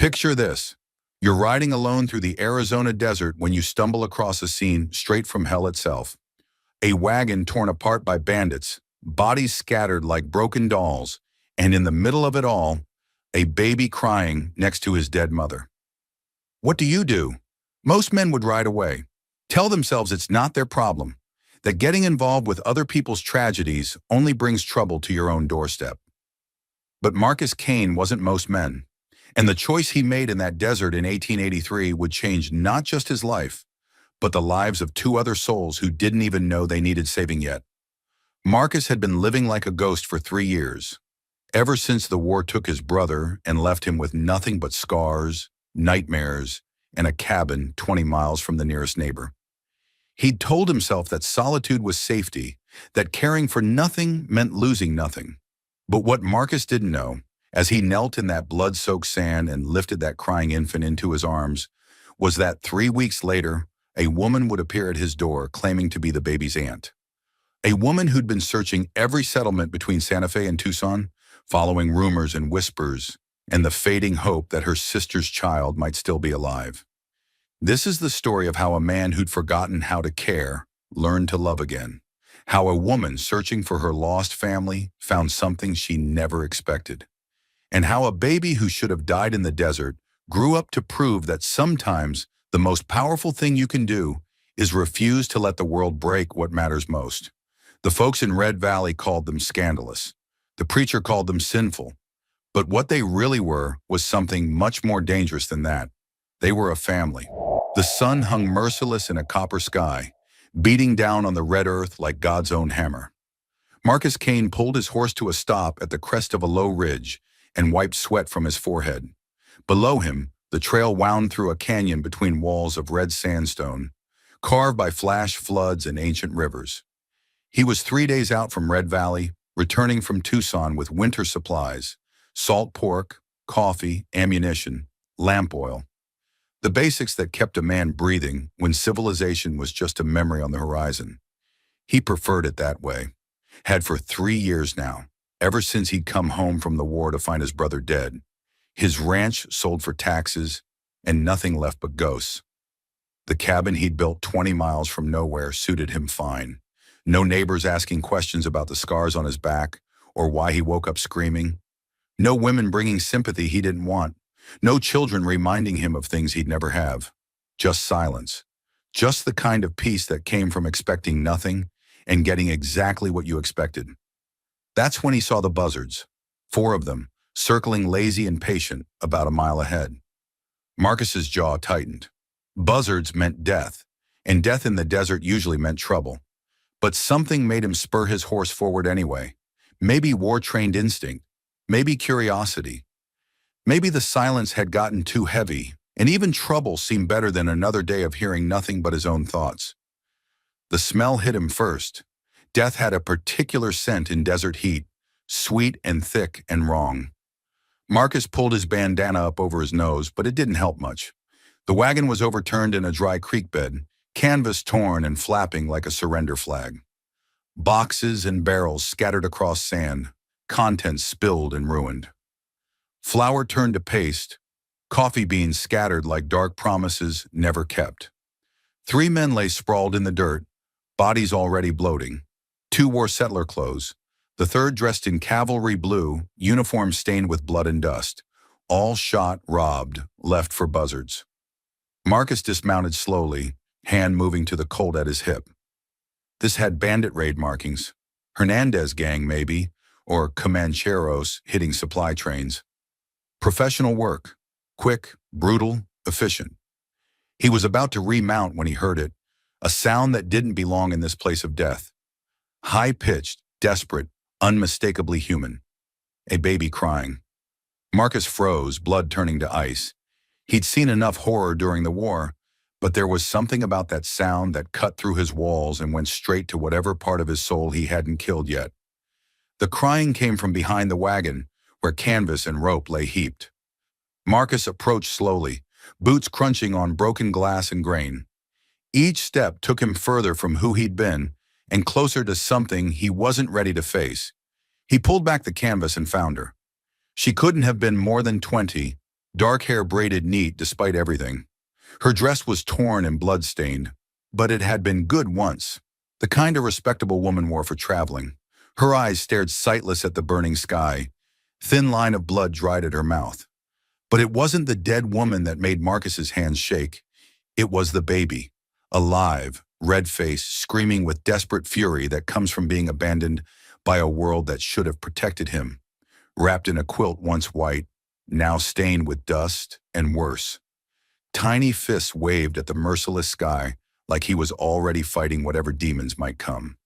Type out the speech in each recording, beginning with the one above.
Picture this. You're riding alone through the Arizona desert when you stumble across a scene straight from hell itself. A wagon torn apart by bandits, bodies scattered like broken dolls, and in the middle of it all, a baby crying next to his dead mother. What do? Most men would ride away, tell themselves it's not their problem, that getting involved with other people's tragedies only brings trouble to your own doorstep. But Marcus Kane wasn't most men, and the choice he made in that desert in 1883 would change not just his life, but the lives of two other souls who didn't even know they needed saving yet. Marcus had been living like a ghost for 3 years, ever since the war took his brother and left him with nothing but scars, nightmares, and a cabin 20 miles from the nearest neighbor. He'd told himself that solitude was safety, that caring for nothing meant losing nothing. But what Marcus didn't know, as he knelt in that blood-soaked sand and lifted that crying infant into his arms, was that 3 weeks later, a woman would appear at his door claiming to be the baby's aunt. A woman who'd been searching every settlement between Santa Fe and Tucson, following rumors and whispers, and the fading hope that her sister's child might still be alive. This is the story of how a man who'd forgotten how to care learned to love again. How a woman searching for her lost family found something she never expected. And how a baby who should have died in the desert grew up to prove that sometimes the most powerful thing you can do is refuse to let the world break what matters most. The folks in Red Valley called them scandalous. The preacher called them sinful. But what they really were was something much more dangerous than that. They were a family. The sun hung merciless in a copper sky, beating down on the red earth like God's own hammer. Marcus Kane pulled his horse to a stop at the crest of a low ridge and wiped sweat from his forehead. Below him, the trail wound through a canyon between walls of red sandstone, carved by flash floods and ancient rivers. He was 3 days out from Red Valley, returning from Tucson with winter supplies, salt pork, coffee, ammunition, lamp oil. The basics that kept a man breathing when civilization was just a memory on the horizon. He preferred it that way. Had for 3 years now, ever since he'd come home from the war to find his brother dead. His ranch sold for taxes, and nothing left but ghosts. The cabin he'd built 20 miles from nowhere suited him fine. No neighbors asking questions about the scars on his back or why he woke up screaming. No women bringing sympathy he didn't want. No children reminding him of things he'd never have. Just silence. Just the kind of peace that came from expecting nothing and getting exactly what you expected. That's when he saw the buzzards, 4 of them, circling lazy and patient about a mile ahead. Marcus's jaw tightened. Buzzards meant death, and death in the desert usually meant trouble. But something made him spur his horse forward anyway. Maybe war-trained instinct, maybe curiosity. Maybe the silence had gotten too heavy, and even trouble seemed better than another day of hearing nothing but his own thoughts. The smell hit him first. Death had a particular scent in desert heat, sweet and thick and wrong. Marcus pulled his bandana up over his nose, but it didn't help much. The wagon was overturned in a dry creek bed, canvas torn and flapping like a surrender flag. Boxes and barrels scattered across sand, contents spilled and ruined. Flour turned to paste, coffee beans scattered like dark promises never kept. 3 men lay sprawled in the dirt, bodies already bloating. 2 wore settler clothes, the third dressed in cavalry blue, uniform stained with blood and dust. All shot, robbed, left for buzzards. Marcus dismounted slowly, hand moving to the Colt at his hip. This had bandit raid markings. Hernandez gang, maybe, or Comancheros hitting supply trains. Professional work. Quick, brutal, efficient. He was about to remount when he heard it, a sound that didn't belong in this place of death. High-pitched, desperate, unmistakably human. A baby crying. Marcus froze, blood turning to ice. He'd seen enough horror during the war, but there was something about that sound that cut through his walls and went straight to whatever part of his soul he hadn't killed yet. The crying came from behind the wagon, where canvas and rope lay heaped. Marcus approached slowly, boots crunching on broken glass and grain. Each step took him further from who he'd been and closer to something he wasn't ready to face. He pulled back the canvas and found her. She couldn't have been more than 20, dark hair braided neat despite everything. Her dress was torn and blood-stained, but it had been good once, the kind a respectable woman wore for traveling. Her eyes stared sightless at the burning sky. Thin line of blood dried at her mouth. But it wasn't the dead woman that made Marcus's hands shake. It was the baby, alive, red-faced, screaming with desperate fury that comes from being abandoned by a world that should have protected him. Wrapped in a quilt once white, now stained with dust and worse. Tiny fists waved at the merciless sky like he was already fighting whatever demons might come.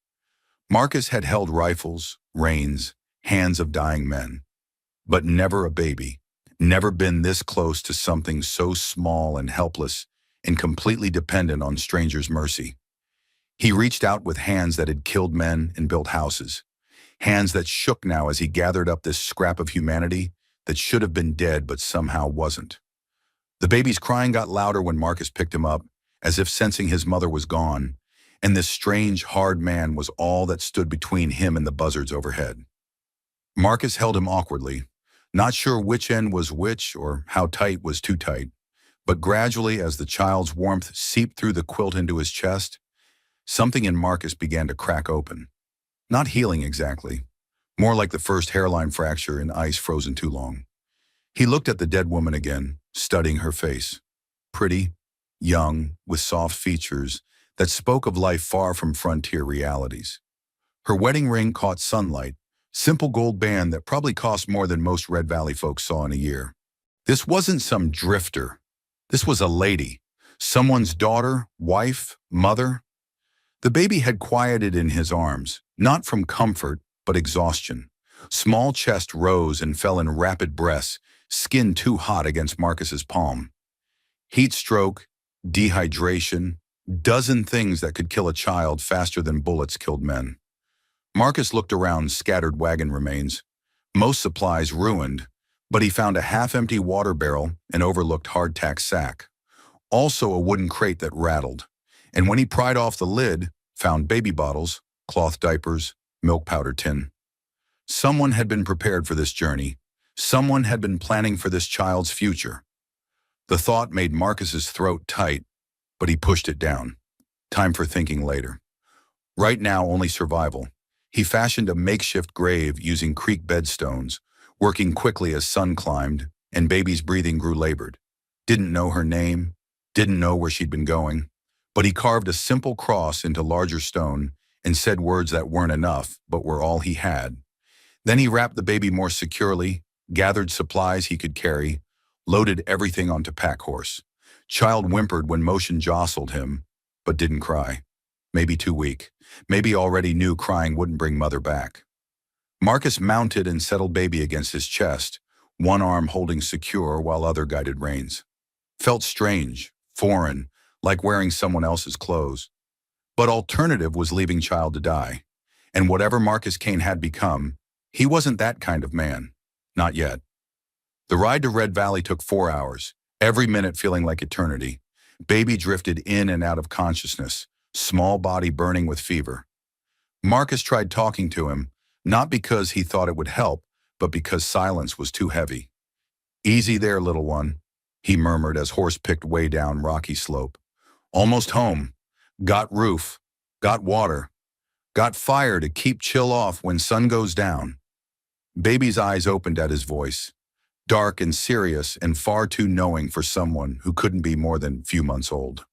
Marcus had held rifles, reins, hands of dying men. But never a baby, never been this close to something so small and helpless and completely dependent on strangers' mercy. He reached out with hands that had killed men and built houses, hands that shook now as he gathered up this scrap of humanity that should have been dead but somehow wasn't. The baby's crying got louder when Marcus picked him up, as if sensing his mother was gone, and this strange, hard man was all that stood between him and the buzzards overhead. Marcus held him awkwardly, not sure which end was which or how tight was too tight, but gradually as the child's warmth seeped through the quilt into his chest, something in Marcus began to crack open. Not healing exactly, more like the first hairline fracture in ice frozen too long. He looked at the dead woman again, studying her face. Pretty, young, with soft features that spoke of life far from frontier realities. Her wedding ring caught sunlight, simple gold band that probably cost more than most Red Valley folks saw in a year. This wasn't some drifter. This was a lady, someone's daughter, wife, mother. The baby had quieted in his arms, not from comfort, but exhaustion. Small chest rose and fell in rapid breaths, skin too hot against Marcus's palm. Heat stroke, dehydration, dozen things that could kill a child faster than bullets killed men. Marcus looked around scattered wagon remains, most supplies ruined, but he found a half-empty water barrel and overlooked hardtack sack. Also a wooden crate that rattled, and when he pried off the lid, found baby bottles, cloth diapers, milk powder tin. Someone had been prepared for this journey. Someone had been planning for this child's future. The thought made Marcus's throat tight, but he pushed it down. Time for thinking later. Right now, only survival. He fashioned a makeshift grave using creek bedstones, working quickly as sun climbed and baby's breathing grew labored. Didn't know her name, didn't know where she'd been going, but he carved a simple cross into larger stone and said words that weren't enough, but were all he had. Then he wrapped the baby more securely, gathered supplies he could carry, loaded everything onto pack horse. Child whimpered when motion jostled him, but didn't cry. Maybe too weak. Maybe already knew crying wouldn't bring mother back. Marcus mounted and settled baby against his chest, one arm holding secure while other guided reins. Felt strange, foreign, like wearing someone else's clothes. But alternative was leaving child to die. And whatever Marcus Kane had become, he wasn't that kind of man. Not yet. The ride to Red Valley took 4 hours, every minute feeling like eternity. Baby drifted in and out of consciousness, small body burning with fever. Marcus tried talking to him, not because he thought it would help, but because silence was too heavy. "Easy there, little one," he murmured as horse picked way down rocky slope. "Almost home. Got roof. Got water. Got fire to keep chill off when sun goes down." Baby's eyes opened at his voice, dark and serious and far too knowing for someone who couldn't be more than a few months old.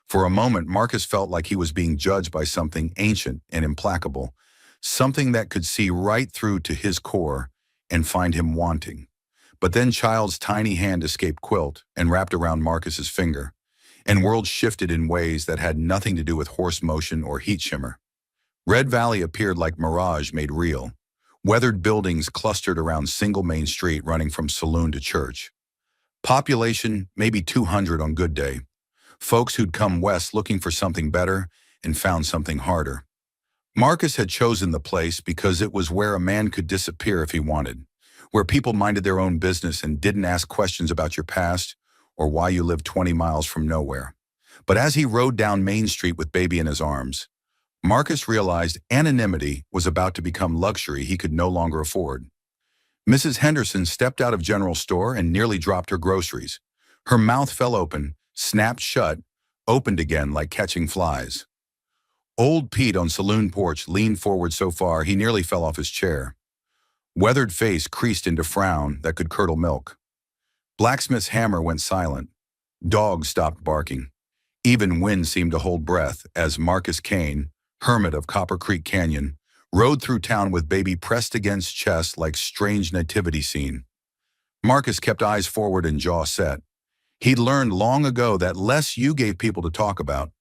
For a moment, Marcus felt like he was being judged by something ancient and implacable, something that could see right through to his core and find him wanting. But then Child's tiny hand escaped quilt and wrapped around Marcus's finger, and worlds shifted in ways that had nothing to do with horse motion or heat shimmer. Red Valley appeared like mirage made real. Weathered buildings clustered around single main street running from saloon to church. Population maybe 200 on good day. Folks who'd come west looking for something better and found something harder. Marcus had chosen the place because it was where a man could disappear if he wanted, where people minded their own business and didn't ask questions about your past or why you lived 20 miles from nowhere. But as he rode down Main Street with baby in his arms, Marcus realized anonymity was about to become luxury he could no longer afford. Mrs. Henderson stepped out of general store and nearly dropped her groceries. Her mouth fell open, snapped shut, opened again like catching flies. Old Pete on saloon porch leaned forward so far he nearly fell off his chair. Weathered face creased into frown that could curdle milk. Blacksmith's hammer went silent. Dogs stopped barking. Even wind seemed to hold breath as Marcus Kane, hermit of Copper Creek Canyon, rode through town with baby pressed against chest like strange nativity scene. Marcus kept eyes forward and jaw set. He'd learned long ago that less you gave people to talk about,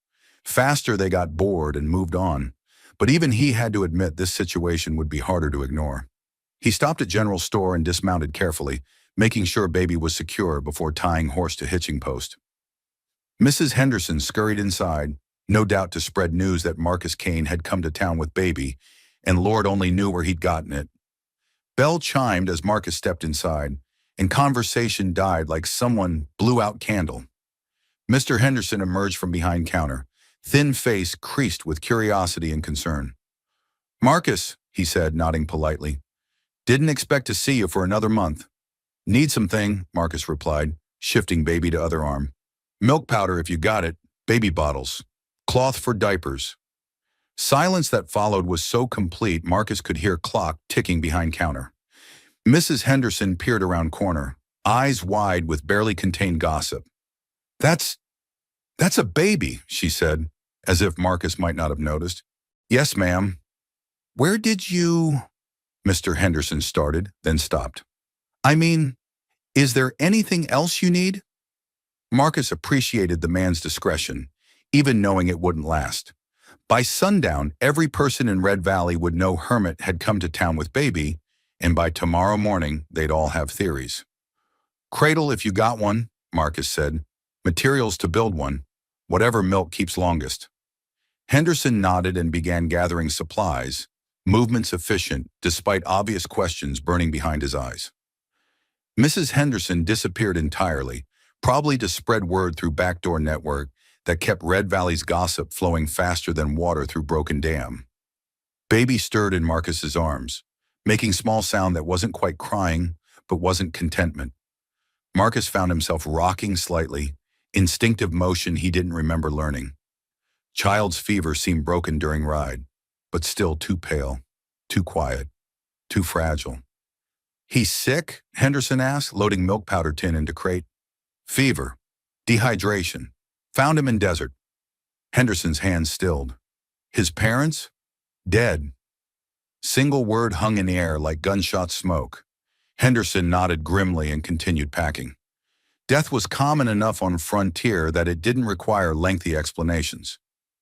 faster they got bored and moved on. But even he had to admit this situation would be harder to ignore. He stopped at general store and dismounted carefully, making sure baby was secure before tying horse to hitching post. Mrs. Henderson scurried inside, no doubt to spread news that Marcus Kane had come to town with baby, and Lord only knew where he'd gotten it. Bell chimed as Marcus stepped inside, and conversation died like someone blew out candle. Mr. Henderson emerged from behind counter, thin face creased with curiosity and concern. "Marcus," he said, nodding politely. "Didn't expect to see you for another month." "Need something," Marcus replied, shifting baby to other arm. "Milk powder if you got it, baby bottles. Cloth for diapers." Silence that followed was so complete Marcus could hear clock ticking behind counter. Mrs. Henderson peered around corner, eyes wide with barely contained gossip. That's a baby," she said, as if Marcus might not have noticed. "Yes, ma'am." "Where did you—" Mr. Henderson started, then stopped. "I mean, is there anything else you need?" Marcus appreciated the man's discretion, even knowing it wouldn't last. By sundown, every person in Red Valley would know Hermit had come to town with baby, and by tomorrow morning, they'd all have theories. "Cradle if you got one," Marcus said. "Materials to build one. Whatever milk keeps longest." Henderson nodded and began gathering supplies, movements efficient despite obvious questions burning behind his eyes. Mrs. Henderson disappeared entirely, probably to spread word through backdoor network that kept Red Valley's gossip flowing faster than water through broken dam. Baby stirred in Marcus's arms, making small sound that wasn't quite crying, but wasn't contentment. Marcus found himself rocking slightly, instinctive motion he didn't remember learning. Child's fever seemed broken during ride, but still too pale, too quiet, too fragile. "He's sick?" Henderson asked, loading milk powder tin into crate. "Fever. Dehydration. Found him in desert." Henderson's hands stilled. "His parents? Dead." Single word hung in the air like gunshot smoke. Henderson nodded grimly and continued packing. Death was common enough on Frontier that it didn't require lengthy explanations.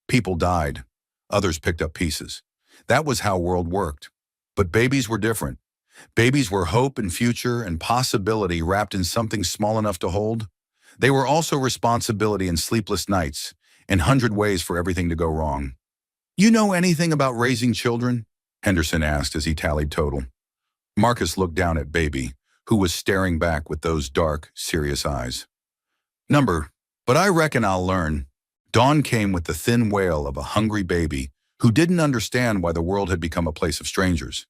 People died. Others picked up pieces. That was how world worked. But babies were different. Babies were hope and future and possibility wrapped in something small enough to hold. They were also responsibility and sleepless nights, and 100 ways for everything to go wrong. "You know anything about raising children?" Henderson asked as he tallied total. Marcus looked down at baby, who was staring back with those dark, serious eyes. "Number, but I reckon I'll learn." Dawn came with the thin wail of a hungry baby who didn't understand why the world had become a place of strangers.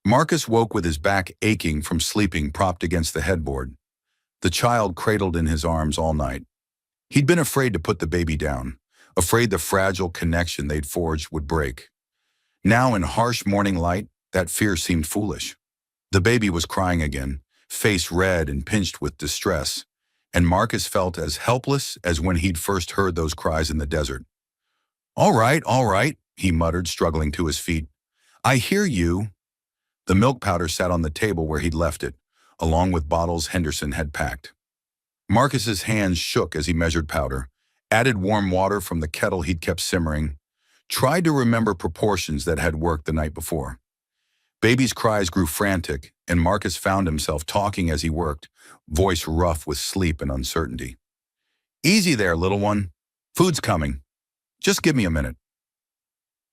Marcus woke with his back aching from sleeping propped against the headboard. The child cradled in his arms all night. He'd been afraid to put the baby down, afraid the fragile connection they'd forged would break. Now in harsh morning light, that fear seemed foolish. The baby was crying again, face red and pinched with distress, and Marcus felt as helpless as when he'd first heard those cries in the desert. All right, he muttered, struggling to his feet. "I hear you." The milk powder sat on the table where he'd left it, along with bottles Henderson had packed. Marcus's hands shook as he measured powder, added warm water from the kettle he'd kept simmering, tried to remember proportions that had worked the night before. Baby's cries grew frantic, and Marcus found himself talking as he worked, voice rough with sleep and uncertainty. "Easy there, little one. Food's coming. Just give me a minute."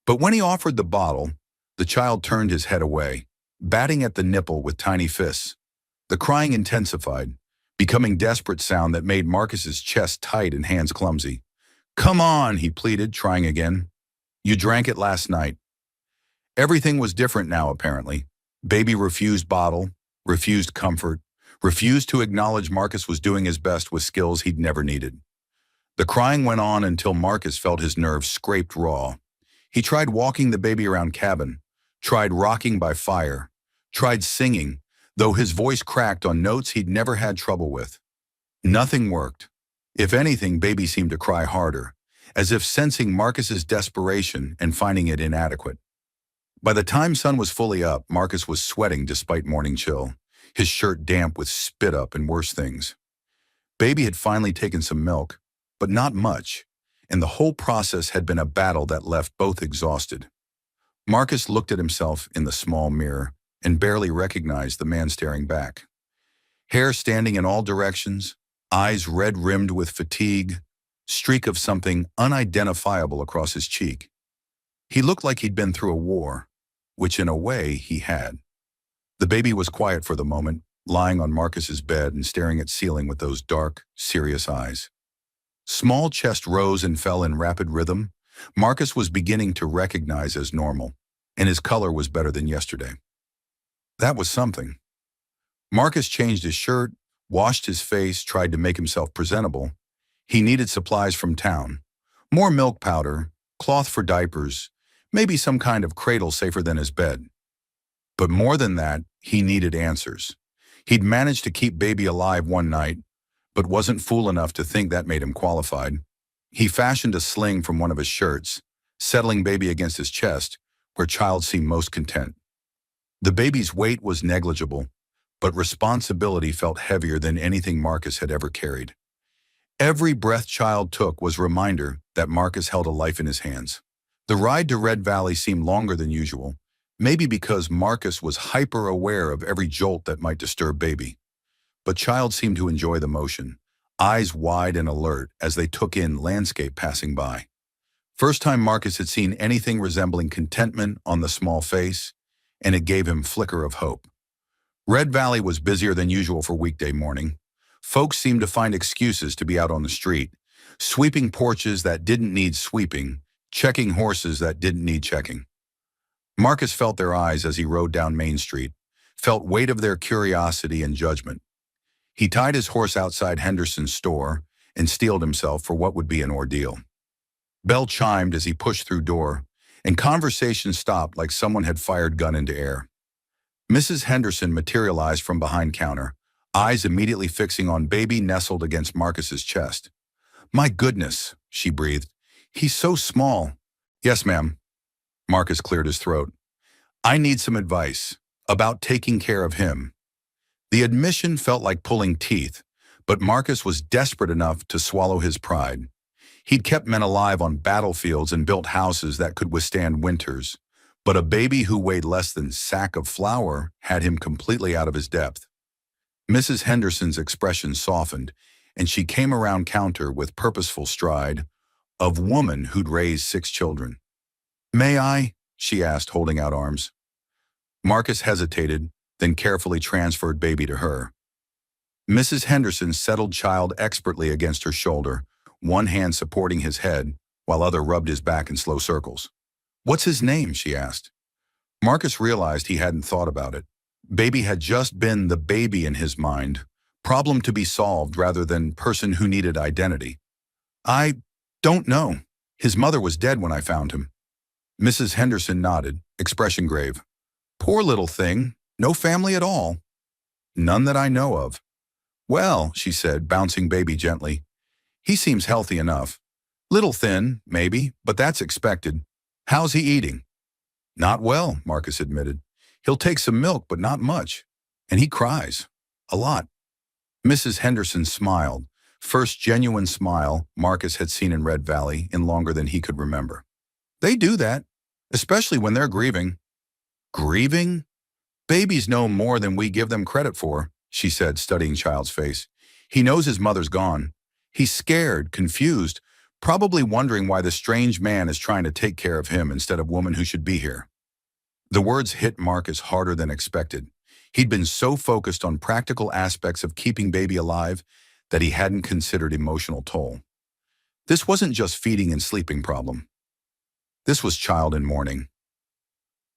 But when he offered the bottle, the child turned his head away, batting at the nipple with tiny fists. The crying intensified, becoming desperate sound that made Marcus's chest tight and hands clumsy. "Come on," he pleaded, trying again. "You drank it last night." Everything was different now, apparently. Baby refused bottle, refused comfort, refused to acknowledge Marcus was doing his best with skills he'd never needed. The crying went on until Marcus felt his nerves scraped raw. He tried walking the baby around cabin, tried rocking by fire, tried singing, though his voice cracked on notes he'd never had trouble with. Nothing worked. If anything, baby seemed to cry harder, as if sensing Marcus's desperation and finding it inadequate. By the time sun was fully up, Marcus was sweating despite morning chill, his shirt damp with spit up and worse things. Baby had finally taken some milk, but not much, and the whole process had been a battle that left both exhausted. Marcus looked at himself in the small mirror and barely recognized the man staring back. Hair standing in all directions, eyes red-rimmed with fatigue, streak of something unidentifiable across his cheek. He looked like he'd been through a war, which in a way he had. The baby was quiet for the moment, lying on Marcus's bed and staring at ceiling with those dark, serious eyes. Small chest rose and fell in rapid rhythm. Marcus was beginning to recognize as normal, and his color was better than yesterday. That was something. Marcus changed his shirt, washed his face, tried to make himself presentable. He needed supplies from town. More milk powder, cloth for diapers, maybe some kind of cradle safer than his bed. But more than that, he needed answers. He'd managed to keep baby alive one night, but wasn't fool enough to think that made him qualified. He fashioned a sling from one of his shirts, settling baby against his chest, where child seemed most content. The baby's weight was negligible, but responsibility felt heavier than anything Marcus had ever carried. Every breath child took was a reminder that Marcus held a life in his hands. The ride to Red Valley seemed longer than usual, maybe because Marcus was hyper-aware of every jolt that might disturb baby. But child seemed to enjoy the motion, eyes wide and alert as they took in landscape passing by. First time Marcus had seen anything resembling contentment on the small face, and it gave him a flicker of hope. Red Valley was busier than usual for weekday morning. Folks seemed to find excuses to be out on the street, sweeping porches that didn't need sweeping, checking horses that didn't need checking. Marcus felt their eyes as he rode down Main Street, felt weight of their curiosity and judgment. He tied his horse outside Henderson's store and steeled himself for what would be an ordeal. Bell chimed as he pushed through door, and conversation stopped like someone had fired gun into air. Mrs. Henderson materialized from behind counter, eyes immediately fixing on baby nestled against Marcus's chest. "My goodness," she breathed. "He's so small." "Yes, ma'am." Marcus cleared his throat. "I need some advice about taking care of him." The admission felt like pulling teeth, but Marcus was desperate enough to swallow his pride. He'd kept men alive on battlefields and built houses that could withstand winters, but a baby who weighed less than a sack of flour had him completely out of his depth. Mrs. Henderson's expression softened, and she came around counter with purposeful stride of woman who'd raised 6 children. "May I?" she asked, holding out arms. Marcus hesitated, then carefully transferred baby to her. Mrs. Henderson settled child expertly against her shoulder, one hand supporting his head, while other rubbed his back in slow circles. "What's his name?" she asked. Marcus realized he hadn't thought about it. Baby had just been the baby in his mind, problem to be solved rather than person who needed identity. "I don't know. His mother was dead when I found him." Mrs. Henderson nodded, expression grave. "Poor little thing. No family at all?" "None that I know of." "Well," she said, bouncing baby gently, "he seems healthy enough. Little thin, maybe, but that's expected. How's he eating?" "Not well," Marcus admitted. "He'll take some milk, but not much. And he cries. A lot." Mrs. Henderson smiled, first genuine smile Marcus had seen in Red Valley in longer than he could remember. "They do that, especially when they're grieving." "Grieving? Babies know more than we give them credit for," she said, studying child's face. "He knows his mother's gone. He's scared, confused, probably wondering why the strange man is trying to take care of him instead of woman who should be here." The words hit Marcus harder than expected. He'd been so focused on practical aspects of keeping baby alive that he hadn't considered emotional toll. This wasn't just feeding and sleeping problem. This was child in mourning.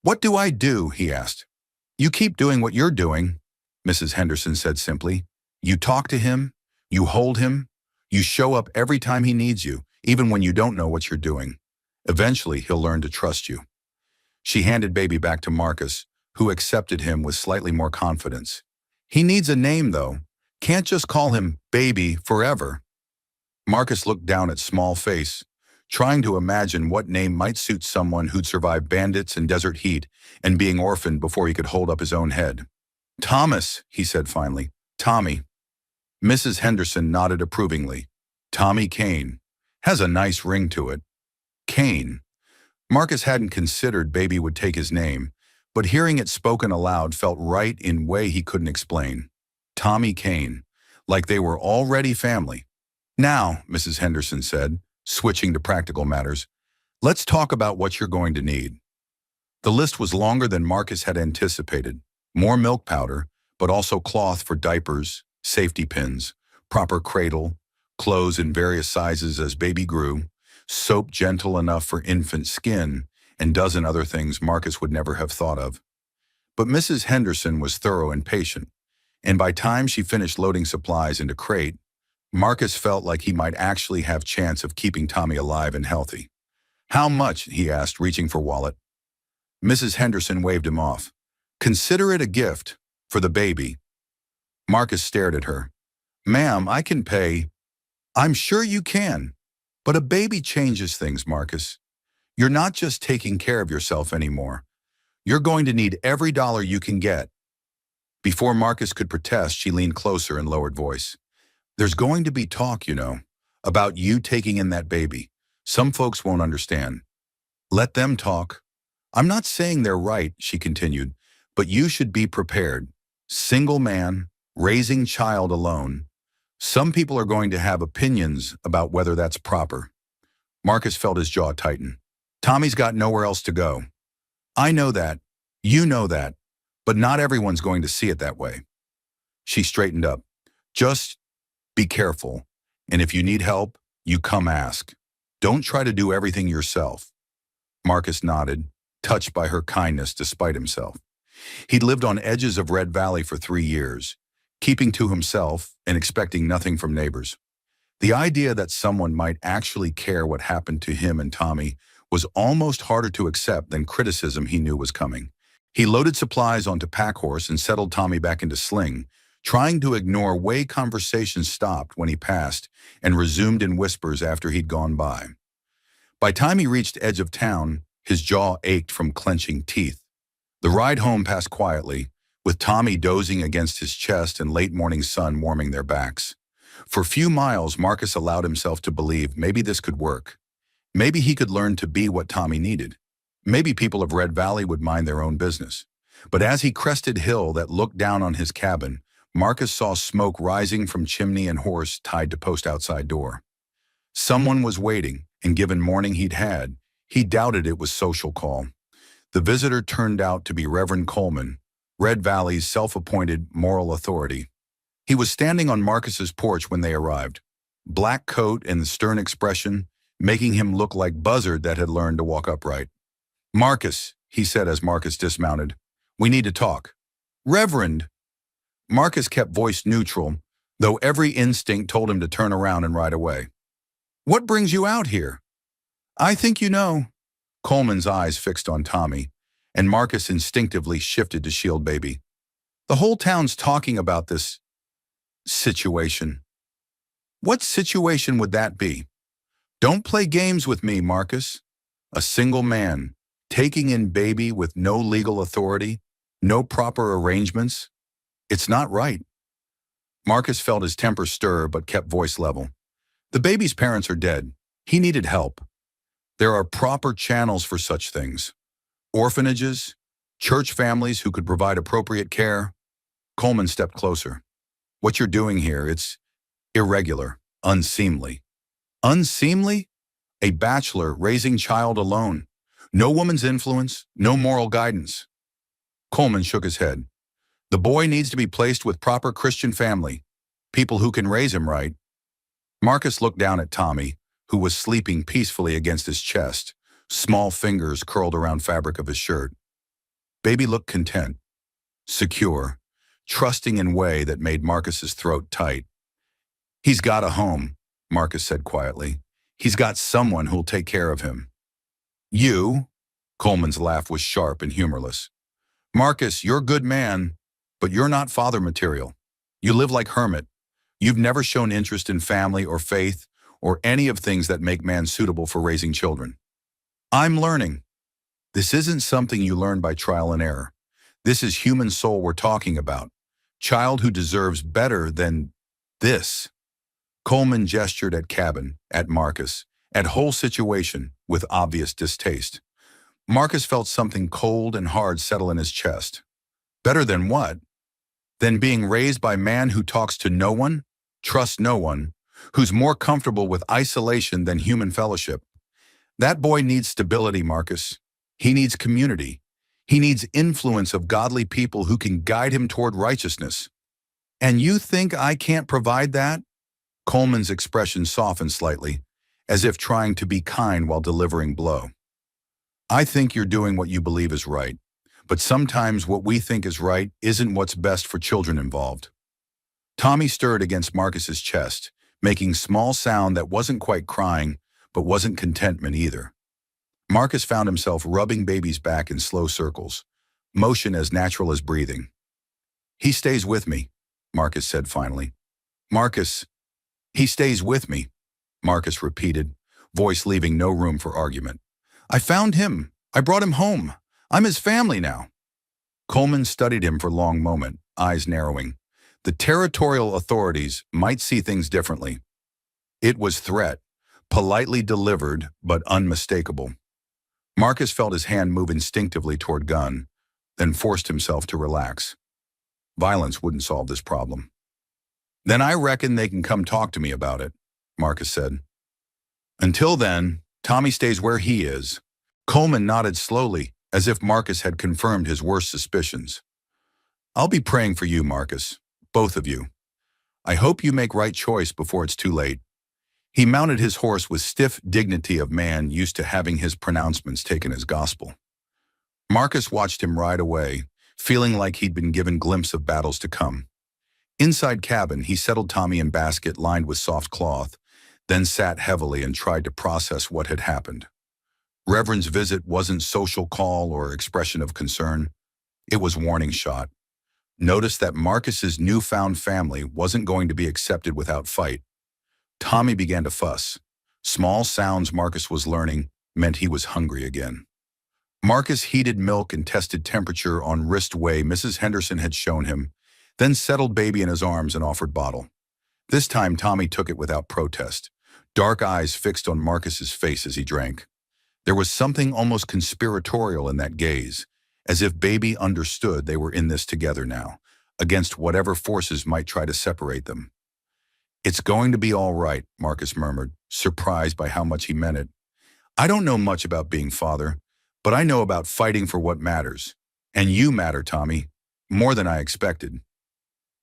"What do I do?" he asked. "You keep doing what you're doing." Mrs. Henderson said simply. You talk to him, you hold him, you show up every time he needs you, even when you don't know what you're doing. Eventually, he'll learn to trust you. She handed baby back to Marcus, who accepted him with slightly more confidence. He needs a name, though. Can't just call him baby forever. Marcus looked down at small face, trying to imagine what name might suit someone who'd survived bandits and desert heat and being orphaned before he could hold up his own head. Thomas, he said finally. Tommy. Mrs. Henderson nodded approvingly. Tommy Kane. Has a nice ring to it. Kane. Marcus hadn't considered baby would take his name, but hearing it spoken aloud felt right in a way he couldn't explain. Tommy Kane. Like they were already family. Now, Mrs. Henderson said, switching to practical matters, let's talk about what you're going to need. The list was longer than Marcus had anticipated. More milk powder, but also cloth for diapers, safety pins, proper cradle, clothes in various sizes as baby grew, soap gentle enough for infant skin, and dozen other things Marcus would never have thought of. But Mrs. Henderson was thorough and patient, and by time she finished loading supplies into crate, Marcus felt like he might actually have chance of keeping Tommy alive and healthy. How much? He asked, reaching for wallet. Mrs. Henderson waved him off. Consider it a gift for the baby. Marcus stared at her. Ma'am, I can pay. I'm sure you can. But a baby changes things, Marcus. You're not just taking care of yourself anymore. You're going to need every dollar you can get. Before Marcus could protest, she leaned closer and lowered voice. There's going to be talk, you know, about you taking in that baby. Some folks won't understand. Let them talk. I'm not saying they're right, she continued, but you should be prepared. Single man, raising child alone. Some people are going to have opinions about whether that's proper. Marcus felt his jaw tighten. Tommy's got nowhere else to go. I know that. You know that. But not everyone's going to see it that way. She straightened up. Just be careful. And if you need help, you come ask. Don't try to do everything yourself. Marcus nodded, touched by her kindness despite himself. He'd lived on edges of Red Valley for 3 years, keeping to himself and expecting nothing from neighbors. The idea that someone might actually care what happened to him and Tommy was almost harder to accept than criticism he knew was coming. He loaded supplies onto Packhorse and settled Tommy back into Sling, trying to ignore way conversation stopped when he passed and resumed in whispers after he'd gone by. By time he reached edge of town, his jaw ached from clenching teeth. The ride home passed quietly, with Tommy dozing against his chest and late morning sun warming their backs. For a few miles, Marcus allowed himself to believe maybe this could work. Maybe he could learn to be what Tommy needed. Maybe people of Red Valley would mind their own business. But as he crested hill that looked down on his cabin, Marcus saw smoke rising from chimney and horse tied to post outside door. Someone was waiting, and given morning he'd had, he doubted it was social call. The visitor turned out to be Reverend Coleman, Red Valley's self-appointed moral authority. He was standing on Marcus's porch when they arrived, black coat and stern expression, making him look like Buzzard that had learned to walk upright. Marcus, he said as Marcus dismounted, we need to talk. Reverend! Marcus kept voice neutral, though every instinct told him to turn around and ride away. What brings you out here? I think you know. Coleman's eyes fixed on Tommy, and Marcus instinctively shifted to shield baby. The whole town's talking about this situation. What situation would that be? Don't play games with me, Marcus. A single man, taking in baby with no legal authority, no proper arrangements. It's not right. Marcus felt his temper stir but kept voice level. The baby's parents are dead. He needed help. There are proper channels for such things. Orphanages, church families who could provide appropriate care. Coleman stepped closer. What you're doing here, it's irregular, unseemly. Unseemly? A bachelor raising child alone. No woman's influence, no moral guidance. Coleman shook his head. The boy needs to be placed with proper Christian family, people who can raise him right. Marcus looked down at Tommy, who was sleeping peacefully against his chest, small fingers curled around fabric of his shirt. Baby looked content, secure, trusting in a way that made Marcus's throat tight. "He's got a home," Marcus said quietly. "He's got someone who'll take care of him." "You?" Coleman's laugh was sharp and humorless. "Marcus, you're a good man, but you're not father material. You live like hermit. You've never shown interest in family or faith or any of things that make man suitable for raising children." "I'm learning." "This isn't something you learn by trial and error. This is human soul we're talking about. Child who deserves better than this." Coleman gestured at cabin, at Marcus, at whole situation with obvious distaste. Marcus felt something cold and hard settle in his chest. Better than what? Than being raised by a man who talks to no one, trusts no one, who's more comfortable with isolation than human fellowship. That boy needs stability, Marcus. He needs community. He needs influence of godly people who can guide him toward righteousness. "And you think I can't provide that?" Coleman's expression softened slightly, as if trying to be kind while delivering blow. "I think you're doing what you believe is right, but sometimes what we think is right isn't what's best for children involved." Tommy stirred against Marcus's chest, making small sound that wasn't quite crying, but wasn't contentment either. Marcus found himself rubbing baby's back in slow circles, motion as natural as breathing. "He stays with me," Marcus said finally. "Marcus, he stays with me," Marcus repeated, voice leaving no room for argument. "I found him. I brought him home. I'm his family now." Coleman studied him for a long moment, eyes narrowing. The territorial authorities might see things differently. It was threat, politely delivered but unmistakable. Marcus felt his hand move instinctively toward gun, then forced himself to relax. Violence wouldn't solve this problem. "Then I reckon they can come talk to me about it," Marcus said. "Until then, Tommy stays where he is." Coleman nodded slowly, as if Marcus had confirmed his worst suspicions. "I'll be praying for you, Marcus, both of you. I hope you make right choice before it's too late." He mounted his horse with stiff dignity of man used to having his pronouncements taken as gospel. Marcus watched him ride away, feeling like he'd been given a glimpse of battles to come. Inside cabin, he settled Tommy in basket lined with soft cloth, then sat heavily and tried to process what had happened. Reverend's visit wasn't social call or expression of concern. It was warning shot. Notice that Marcus's newfound family wasn't going to be accepted without fight. Tommy began to fuss. Small sounds Marcus was learning meant he was hungry again. Marcus heated milk and tested temperature on wrist way Mrs. Henderson had shown him, then settled baby in his arms and offered bottle. This time Tommy took it without protest, dark eyes fixed on Marcus's face as he drank. There was something almost conspiratorial in that gaze, as if baby understood they were in this together now, against whatever forces might try to separate them. "It's going to be all right," Marcus murmured, surprised by how much he meant it. "I don't know much about being father, but I know about fighting for what matters. And you matter, Tommy, more than I expected."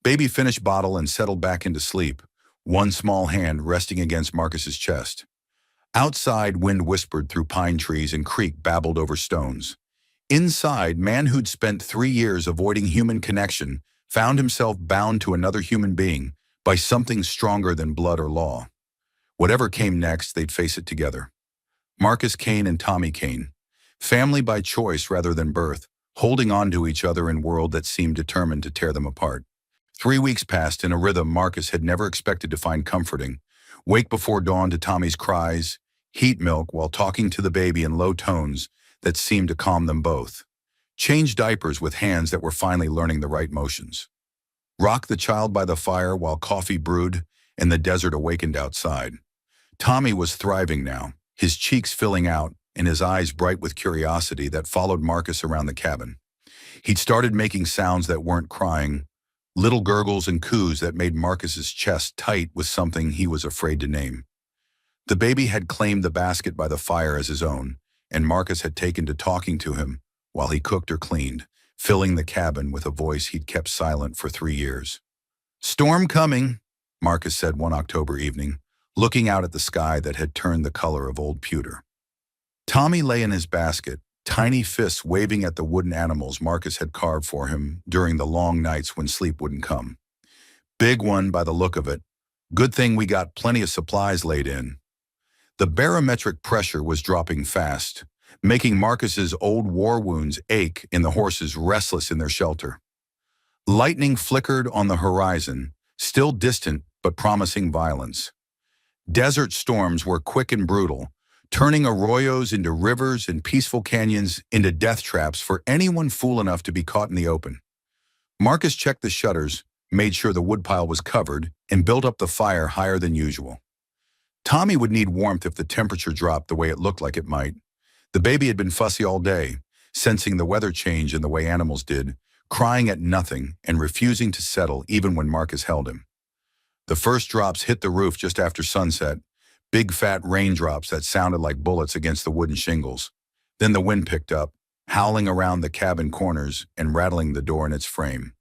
Baby finished bottle and settled back into sleep, one small hand resting against Marcus's chest. Outside, wind whispered through pine trees and creek babbled over stones. Inside, man who'd spent 3 years avoiding human connection found himself bound to another human being by something stronger than blood or law. Whatever came next, they'd face it together. Marcus Kane and Tommy Kane, family by choice rather than birth, holding on to each other in a world that seemed determined to tear them apart. 3 weeks passed in a rhythm Marcus had never expected to find comforting. Wake before dawn to Tommy's cries, heat milk while talking to the baby in low tones that seemed to calm them both. Change diapers with hands that were finally learning the right motions. Rock the child by the fire while coffee brewed and the desert awakened outside. Tommy was thriving now, his cheeks filling out and his eyes bright with curiosity that followed Marcus around the cabin. He'd started making sounds that weren't crying, little gurgles and coos that made Marcus's chest tight with something he was afraid to name. The baby had claimed the basket by the fire as his own, and Marcus had taken to talking to him while he cooked or cleaned, filling the cabin with a voice he'd kept silent for 3 years. "Storm coming," Marcus said one October evening, looking out at the sky that had turned the color of old pewter. Tommy lay in his basket, tiny fists waving at the wooden animals Marcus had carved for him during the long nights when sleep wouldn't come. Big one by the look of it. Good thing we got plenty of supplies laid in. The barometric pressure was dropping fast, making Marcus's old war wounds ache and the horses restless in their shelter. Lightning flickered on the horizon, still distant but promising violence. Desert storms were quick and brutal, turning arroyos into rivers and peaceful canyons into death traps for anyone fool enough to be caught in the open. Marcus checked the shutters, made sure the woodpile was covered, and built up the fire higher than usual. Tommy would need warmth if the temperature dropped the way it looked like it might. The baby had been fussy all day, sensing the weather change in the way animals did, crying at nothing and refusing to settle even when Marcus held him. The first drops hit the roof just after sunset, big fat raindrops that sounded like bullets against the wooden shingles. Then the wind picked up, howling around the cabin corners and rattling the door in its frame.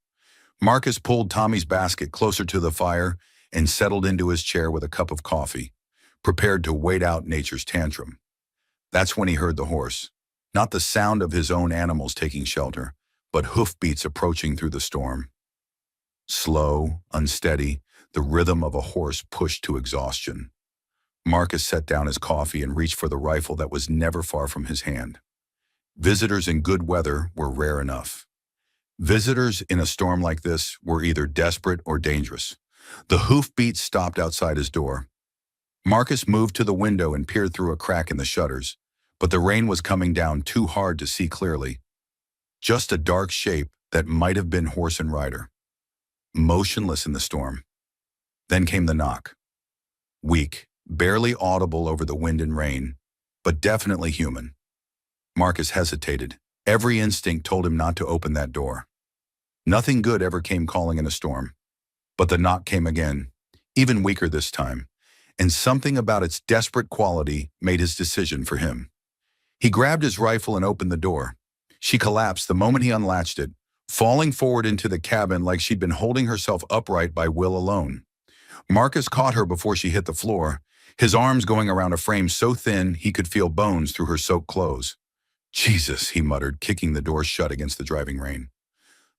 Marcus pulled Tommy's basket closer to the fire and settled into his chair with a cup of coffee, prepared to wait out nature's tantrum. That's when he heard the horse. Not the sound of his own animals taking shelter, but hoofbeats approaching through the storm. Slow, unsteady, the rhythm of a horse pushed to exhaustion. Marcus set down his coffee and reached for the rifle that was never far from his hand. Visitors in good weather were rare enough. Visitors in a storm like this were either desperate or dangerous. The hoofbeats stopped outside his door. Marcus moved to the window and peered through a crack in the shutters, but the rain was coming down too hard to see clearly. Just a dark shape that might have been horse and rider, motionless in the storm. Then came the knock. Weak, barely audible over the wind and rain, but definitely human. Marcus hesitated. Every instinct told him not to open that door. Nothing good ever came calling in a storm. But the knock came again, even weaker this time, and something about its desperate quality made his decision for him. He grabbed his rifle and opened the door. She collapsed the moment he unlatched it, falling forward into the cabin like she'd been holding herself upright by will alone. Marcus caught her before she hit the floor, his arms going around a frame so thin he could feel bones through her soaked clothes. "Jesus," he muttered, kicking the door shut against the driving rain.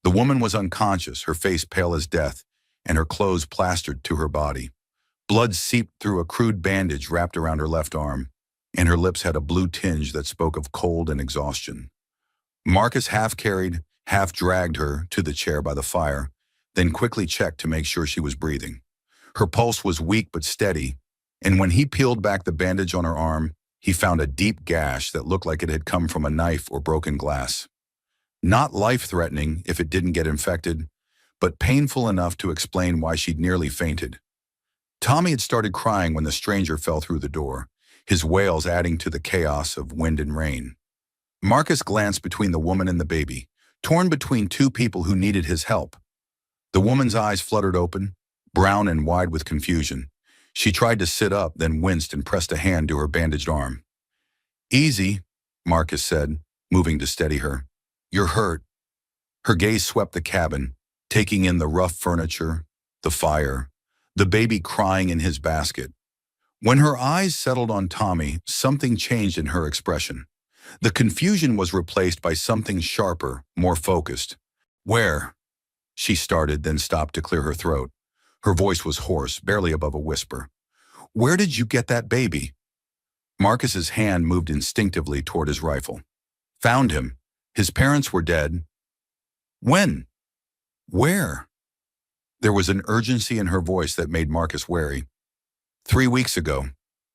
The woman was unconscious, her face pale as death, and her clothes plastered to her body. Blood seeped through a crude bandage wrapped around her left arm, and her lips had a blue tinge that spoke of cold and exhaustion. Marcus half-carried, half-dragged her to the chair by the fire, then quickly checked to make sure she was breathing. Her pulse was weak but steady, and when he peeled back the bandage on her arm, he found a deep gash that looked like it had come from a knife or broken glass. Not life-threatening if it didn't get infected, but painful enough to explain why she'd nearly fainted. Tommy had started crying when the stranger fell through the door, his wails adding to the chaos of wind and rain. Marcus glanced between the woman and the baby, torn between two people who needed his help. The woman's eyes fluttered open, brown and wide with confusion. She tried to sit up, then winced and pressed a hand to her bandaged arm. "Easy," Marcus said, moving to steady her. "You're hurt." Her gaze swept the cabin, taking in the rough furniture, the fire, the baby crying in his basket. When her eyes settled on Tommy, something changed in her expression. The confusion was replaced by something sharper, more focused. "Where?" She started, then stopped to clear her throat. Her voice was hoarse, barely above a whisper. "Where did you get that baby?" Marcus's hand moved instinctively toward his rifle. "Found him. His parents were dead." "When? Where?" There was an urgency in her voice that made Marcus wary. 3 weeks ago.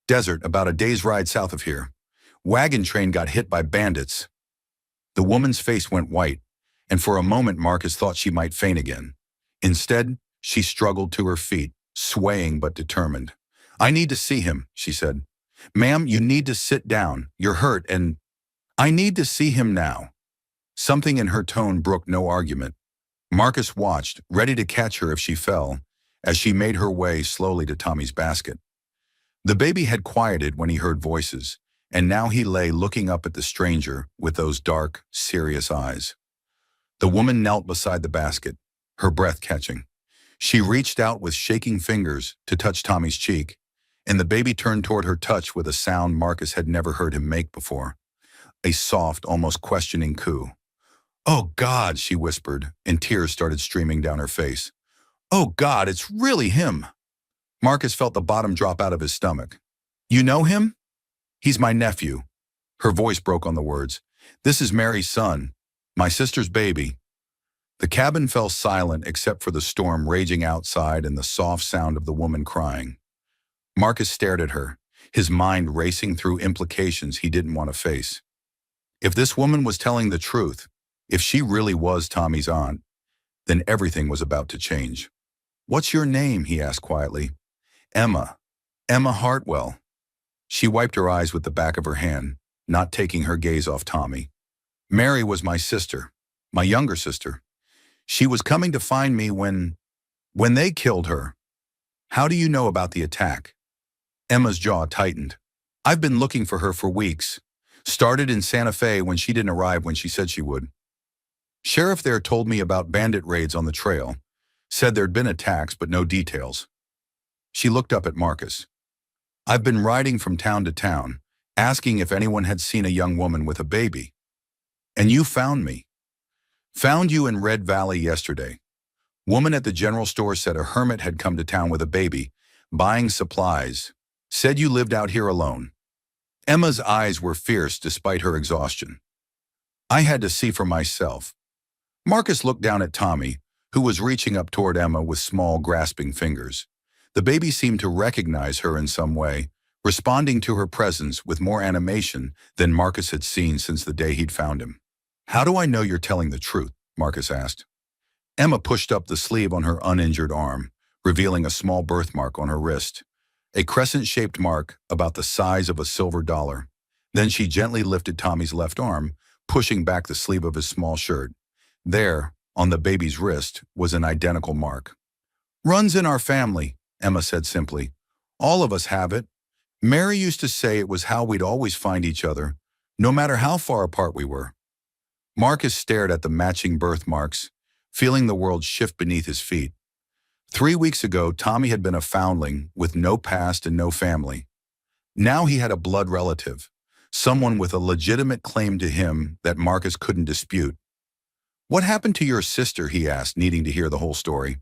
Desert, about a day's ride south of here. Wagon train got hit by bandits." The woman's face went white, and for a moment Marcus thought she might faint again. Instead, she struggled to her feet, swaying but determined. "I need to see him," she said. "Ma'am, you need to sit down. You're hurt and—" "I need to see him now." Something in her tone brooked no argument. Marcus watched, ready to catch her if she fell, as she made her way slowly to Tommy's basket. The baby had quieted when he heard voices, and now he lay looking up at the stranger with those dark, serious eyes. The woman knelt beside the basket, her breath catching. She reached out with shaking fingers to touch Tommy's cheek, and the baby turned toward her touch with a sound Marcus had never heard him make before. a soft, almost questioning coo. "Oh, God," she whispered, and tears started streaming down her face. "Oh, God, it's really him." Marcus felt the bottom drop out of his stomach. "You know him?" "He's my nephew." Her voice broke on the words. "This is Mary's son, my sister's baby." The cabin fell silent except for the storm raging outside and the soft sound of the woman crying. Marcus stared at her, his mind racing through implications he didn't want to face. If this woman was telling the truth, if she really was Tommy's aunt, then everything was about to change. "What's your name?" he asked quietly. "Emma. Emma Hartwell." She wiped her eyes with the back of her hand, not taking her gaze off Tommy. "Mary was my sister, my younger sister. She was coming to find me when they killed her." "How do you know about the attack?" Emma's jaw tightened. "I've been looking for her for weeks. Started in Santa Fe when she didn't arrive when she said she would. Sheriff there told me about bandit raids on the trail. Said there'd been attacks, but no details." She looked up at Marcus. "I've been riding from town to town, asking if anyone had seen a young woman with a baby. And you found me. Found you in Red Valley yesterday. Woman at the general store said a hermit had come to town with a baby, buying supplies. Said you lived out here alone." Emma's eyes were fierce despite her exhaustion. "I had to see for myself." Marcus looked down at Tommy, who was reaching up toward Emma with small, grasping fingers. The baby seemed to recognize her in some way, responding to her presence with more animation than Marcus had seen since the day he'd found him. "How do I know you're telling the truth?" Marcus asked. Emma pushed up the sleeve on her uninjured arm, revealing a small birthmark on her wrist, a crescent-shaped mark about the size of a silver dollar. Then she gently lifted Tommy's left arm, pushing back the sleeve of his small shirt. There, on the baby's wrist, was an identical mark. "Runs in our family," Emma said simply. "All of us have it. Mary used to say it was how we'd always find each other, no matter how far apart we were." Marcus stared at the matching birthmarks, feeling the world shift beneath his feet. 3 weeks ago, Tommy had been a foundling with no past and no family. Now he had a blood relative, someone with a legitimate claim to him that Marcus couldn't dispute. "What happened to your sister?" he asked, needing to hear the whole story.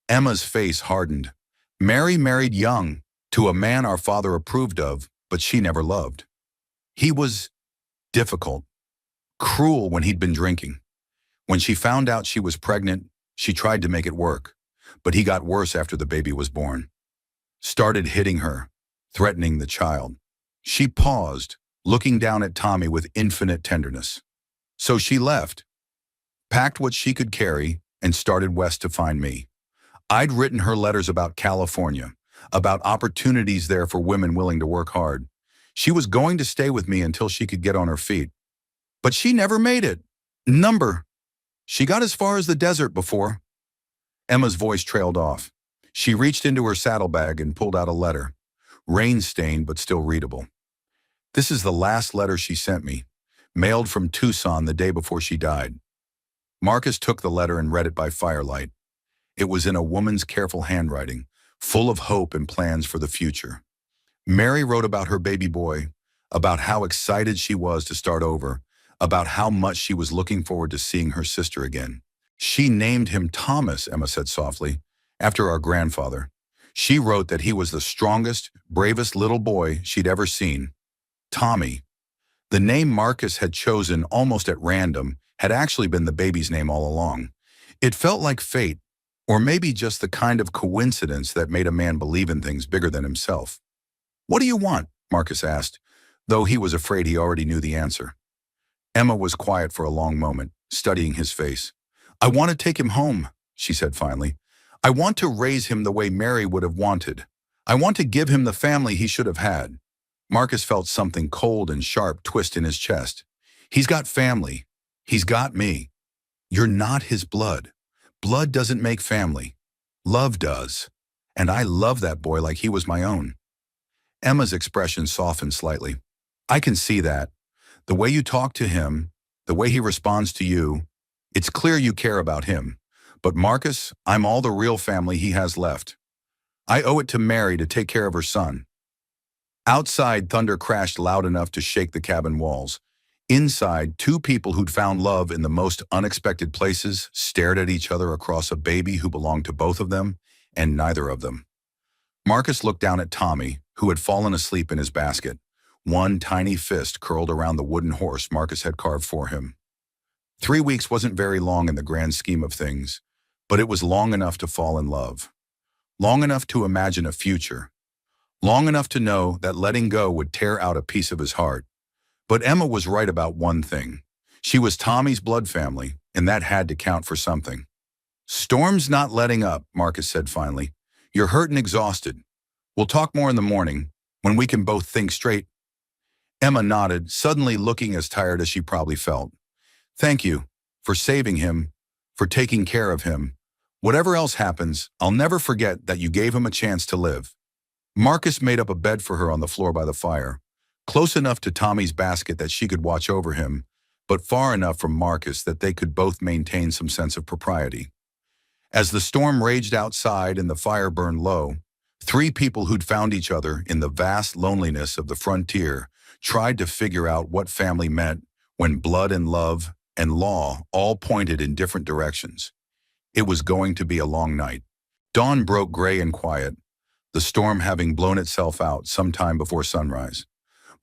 Emma's face hardened. "Mary married young, to a man our father approved of, but she never loved. He was difficult, cruel when he'd been drinking. When she found out she was pregnant, she tried to make it work, but he got worse after the baby was born. Started hitting her, threatening the child." She paused, looking down at Tommy with infinite tenderness. "So she left, packed what she could carry, and started west to find me. I'd written her letters about California, about opportunities there for women willing to work hard. She was going to stay with me until she could get on her feet. But she never made it. She got as far as the desert before." Emma's voice trailed off. She reached into her saddlebag and pulled out a letter, rain-stained but still readable. "This is the last letter she sent me, mailed from Tucson the day before she died." Marcus took the letter and read it by firelight. It was in a woman's careful handwriting, full of hope and plans for the future. Mary wrote about her baby boy, about how excited she was to start over, about how much she was looking forward to seeing her sister again. "She named him Thomas," Emma said softly, "after our grandfather. She wrote that he was the strongest, bravest little boy she'd ever seen. Tommy." The name Marcus had chosen almost at random had actually been the baby's name all along. It felt like fate, or maybe just the kind of coincidence that made a man believe in things bigger than himself. "What do you want?" Marcus asked, though he was afraid he already knew the answer. Emma was quiet for a long moment, studying his face. "I want to take him home," she said finally. "I want to raise him the way Mary would have wanted. I want to give him the family he should have had." Marcus felt something cold and sharp twist in his chest. "He's got family. He's got me. You're not his blood. Blood doesn't make family. Love does. And I love that boy like he was my own." Emma's expression softened slightly. "I can see that. The way you talk to him, the way he responds to you, it's clear you care about him. But Marcus, I'm all the real family he has left. I owe it to Mary to take care of her son." Outside, thunder crashed loud enough to shake the cabin walls. Inside, two people who'd found love in the most unexpected places stared at each other across a baby who belonged to both of them, and neither of them. Marcus looked down at Tommy, who had fallen asleep in his basket, one tiny fist curled around the wooden horse Marcus had carved for him. 3 weeks wasn't very long in the grand scheme of things, but it was long enough to fall in love. Long enough to imagine a future. Long enough to know that letting go would tear out a piece of his heart. But Emma was right about one thing. She was Tommy's blood family, and that had to count for something. "Storm's not letting up," Marcus said finally. "You're hurt and exhausted. We'll talk more in the morning, when we can both think straight." Emma nodded, suddenly looking as tired as she probably felt. "Thank you, for saving him, for taking care of him. Whatever else happens, I'll never forget that you gave him a chance to live." Marcus made up a bed for her on the floor by the fire, close enough to Tommy's basket that she could watch over him, but far enough from Marcus that they could both maintain some sense of propriety. As the storm raged outside and the fire burned low, three people who'd found each other in the vast loneliness of the frontier tried to figure out what family meant when blood and love and law all pointed in different directions. It was going to be a long night. Dawn broke gray and quiet, the storm having blown itself out sometime before sunrise.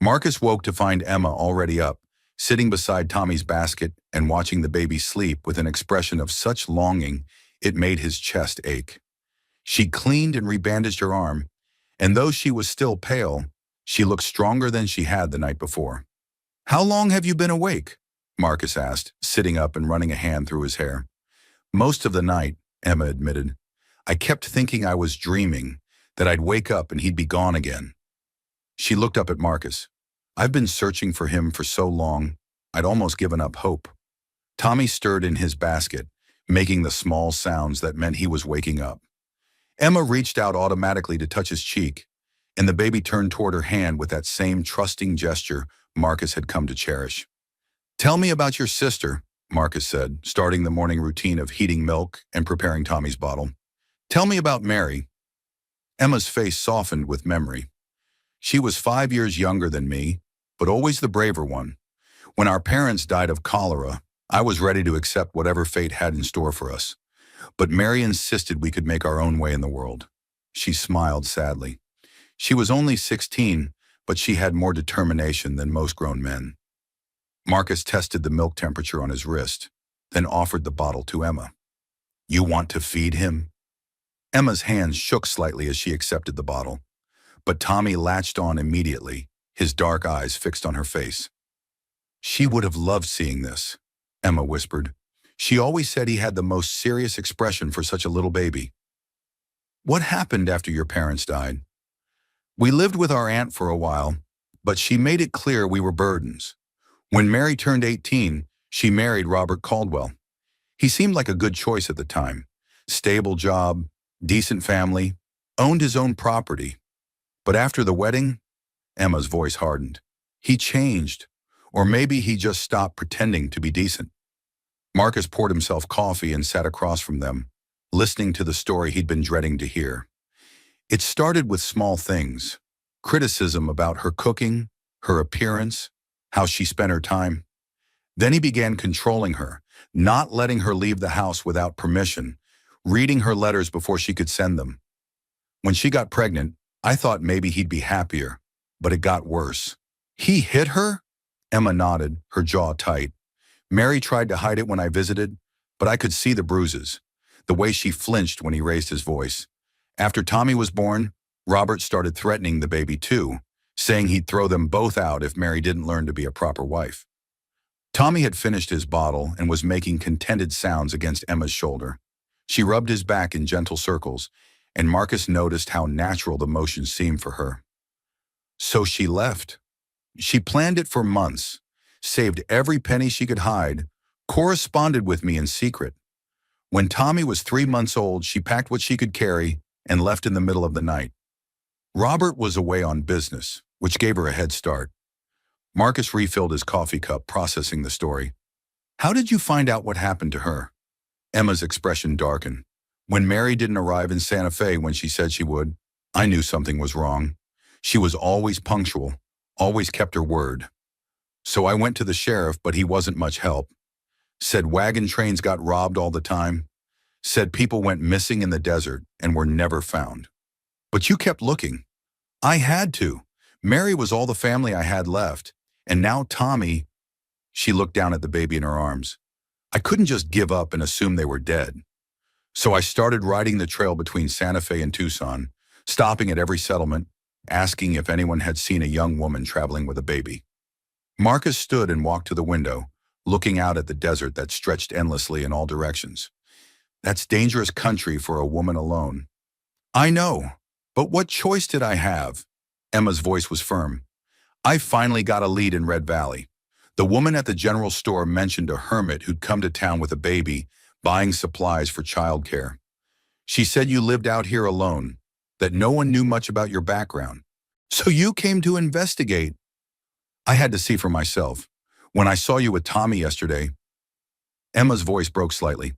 Marcus woke to find Emma already up, sitting beside Tommy's basket and watching the baby sleep with an expression of such longing it made his chest ache. She cleaned and rebandaged her arm, and though she was still pale, she looked stronger than she had the night before. "How long have you been awake?" Marcus asked, sitting up and running a hand through his hair. "Most of the night," Emma admitted. "I kept thinking I was dreaming, that I'd wake up and he'd be gone again." She looked up at Marcus. "I've been searching for him for so long, I'd almost given up hope." Tommy stirred in his basket, making the small sounds that meant he was waking up. Emma reached out automatically to touch his cheek, and the baby turned toward her hand with that same trusting gesture Marcus had come to cherish. "Tell me about your sister," Marcus said, starting the morning routine of heating milk and preparing Tommy's bottle. "Tell me about Mary." Emma's face softened with memory. "She was 5 years younger than me, but always the braver one. When our parents died of cholera, I was ready to accept whatever fate had in store for us. But Mary insisted we could make our own way in the world." She smiled sadly. "She was only 16, but she had more determination than most grown men." Marcus tested the milk temperature on his wrist, then offered the bottle to Emma. "You want to feed him?" Emma's hands shook slightly as she accepted the bottle, but Tommy latched on immediately, his dark eyes fixed on her face. "She would have loved seeing this," Emma whispered. "She always said he had the most serious expression for such a little baby." "What happened after your parents died?" "We lived with our aunt for a while, but she made it clear we were burdens. When Mary turned 18, she married Robert Caldwell. He seemed like a good choice at the time. Stable job, decent family, owned his own property. But after the wedding," Emma's voice hardened, "he changed, or maybe he just stopped pretending to be decent." Marcus poured himself coffee and sat across from them, listening to the story he'd been dreading to hear. It started with small things, criticism about her cooking, her appearance, how she spent her time. Then he began controlling her, not letting her leave the house without permission, reading her letters before she could send them. When she got pregnant, I thought maybe he'd be happier, but it got worse. "He hit her?" Emma nodded, her jaw tight. "Mary tried to hide it when I visited, but I could see the bruises, the way she flinched when he raised his voice. After Tommy was born, Robert started threatening the baby too, saying he'd throw them both out if Mary didn't learn to be a proper wife." Tommy had finished his bottle and was making contented sounds against Emma's shoulder. She rubbed his back in gentle circles, and Marcus noticed how natural the motion seemed for her. "So she left. She planned it for months, saved every penny she could hide, corresponded with me in secret. When Tommy was 3 months old, she packed what she could carry and left in the middle of the night. Robert was away on business, which gave her a head start." Marcus refilled his coffee cup, processing the story. "How did you find out what happened to her?" Emma's expression darkened. "When Mary didn't arrive in Santa Fe when she said she would, I knew something was wrong. She was always punctual, always kept her word. So I went to the sheriff, but he wasn't much help. Said wagon trains got robbed all the time. Said people went missing in the desert and were never found. But you kept looking. I had to. Mary was all the family I had left. And now Tommy, she looked down at the baby in her arms. I couldn't just give up and assume they were dead. So I started riding the trail between Santa Fe and Tucson, stopping at every settlement, asking if anyone had seen a young woman traveling with a baby. Marcus stood and walked to the window, looking out at the desert that stretched endlessly in all directions. That's dangerous country for a woman alone. I know, but what choice did I have? Emma's voice was firm. I finally got a lead in Red Valley. The woman at the general store mentioned a hermit who'd come to town with a baby, buying supplies for childcare. She said you lived out here alone, that no one knew much about your background. So you came to investigate. I had to see for myself. When I saw you with Tommy yesterday, Emma's voice broke slightly.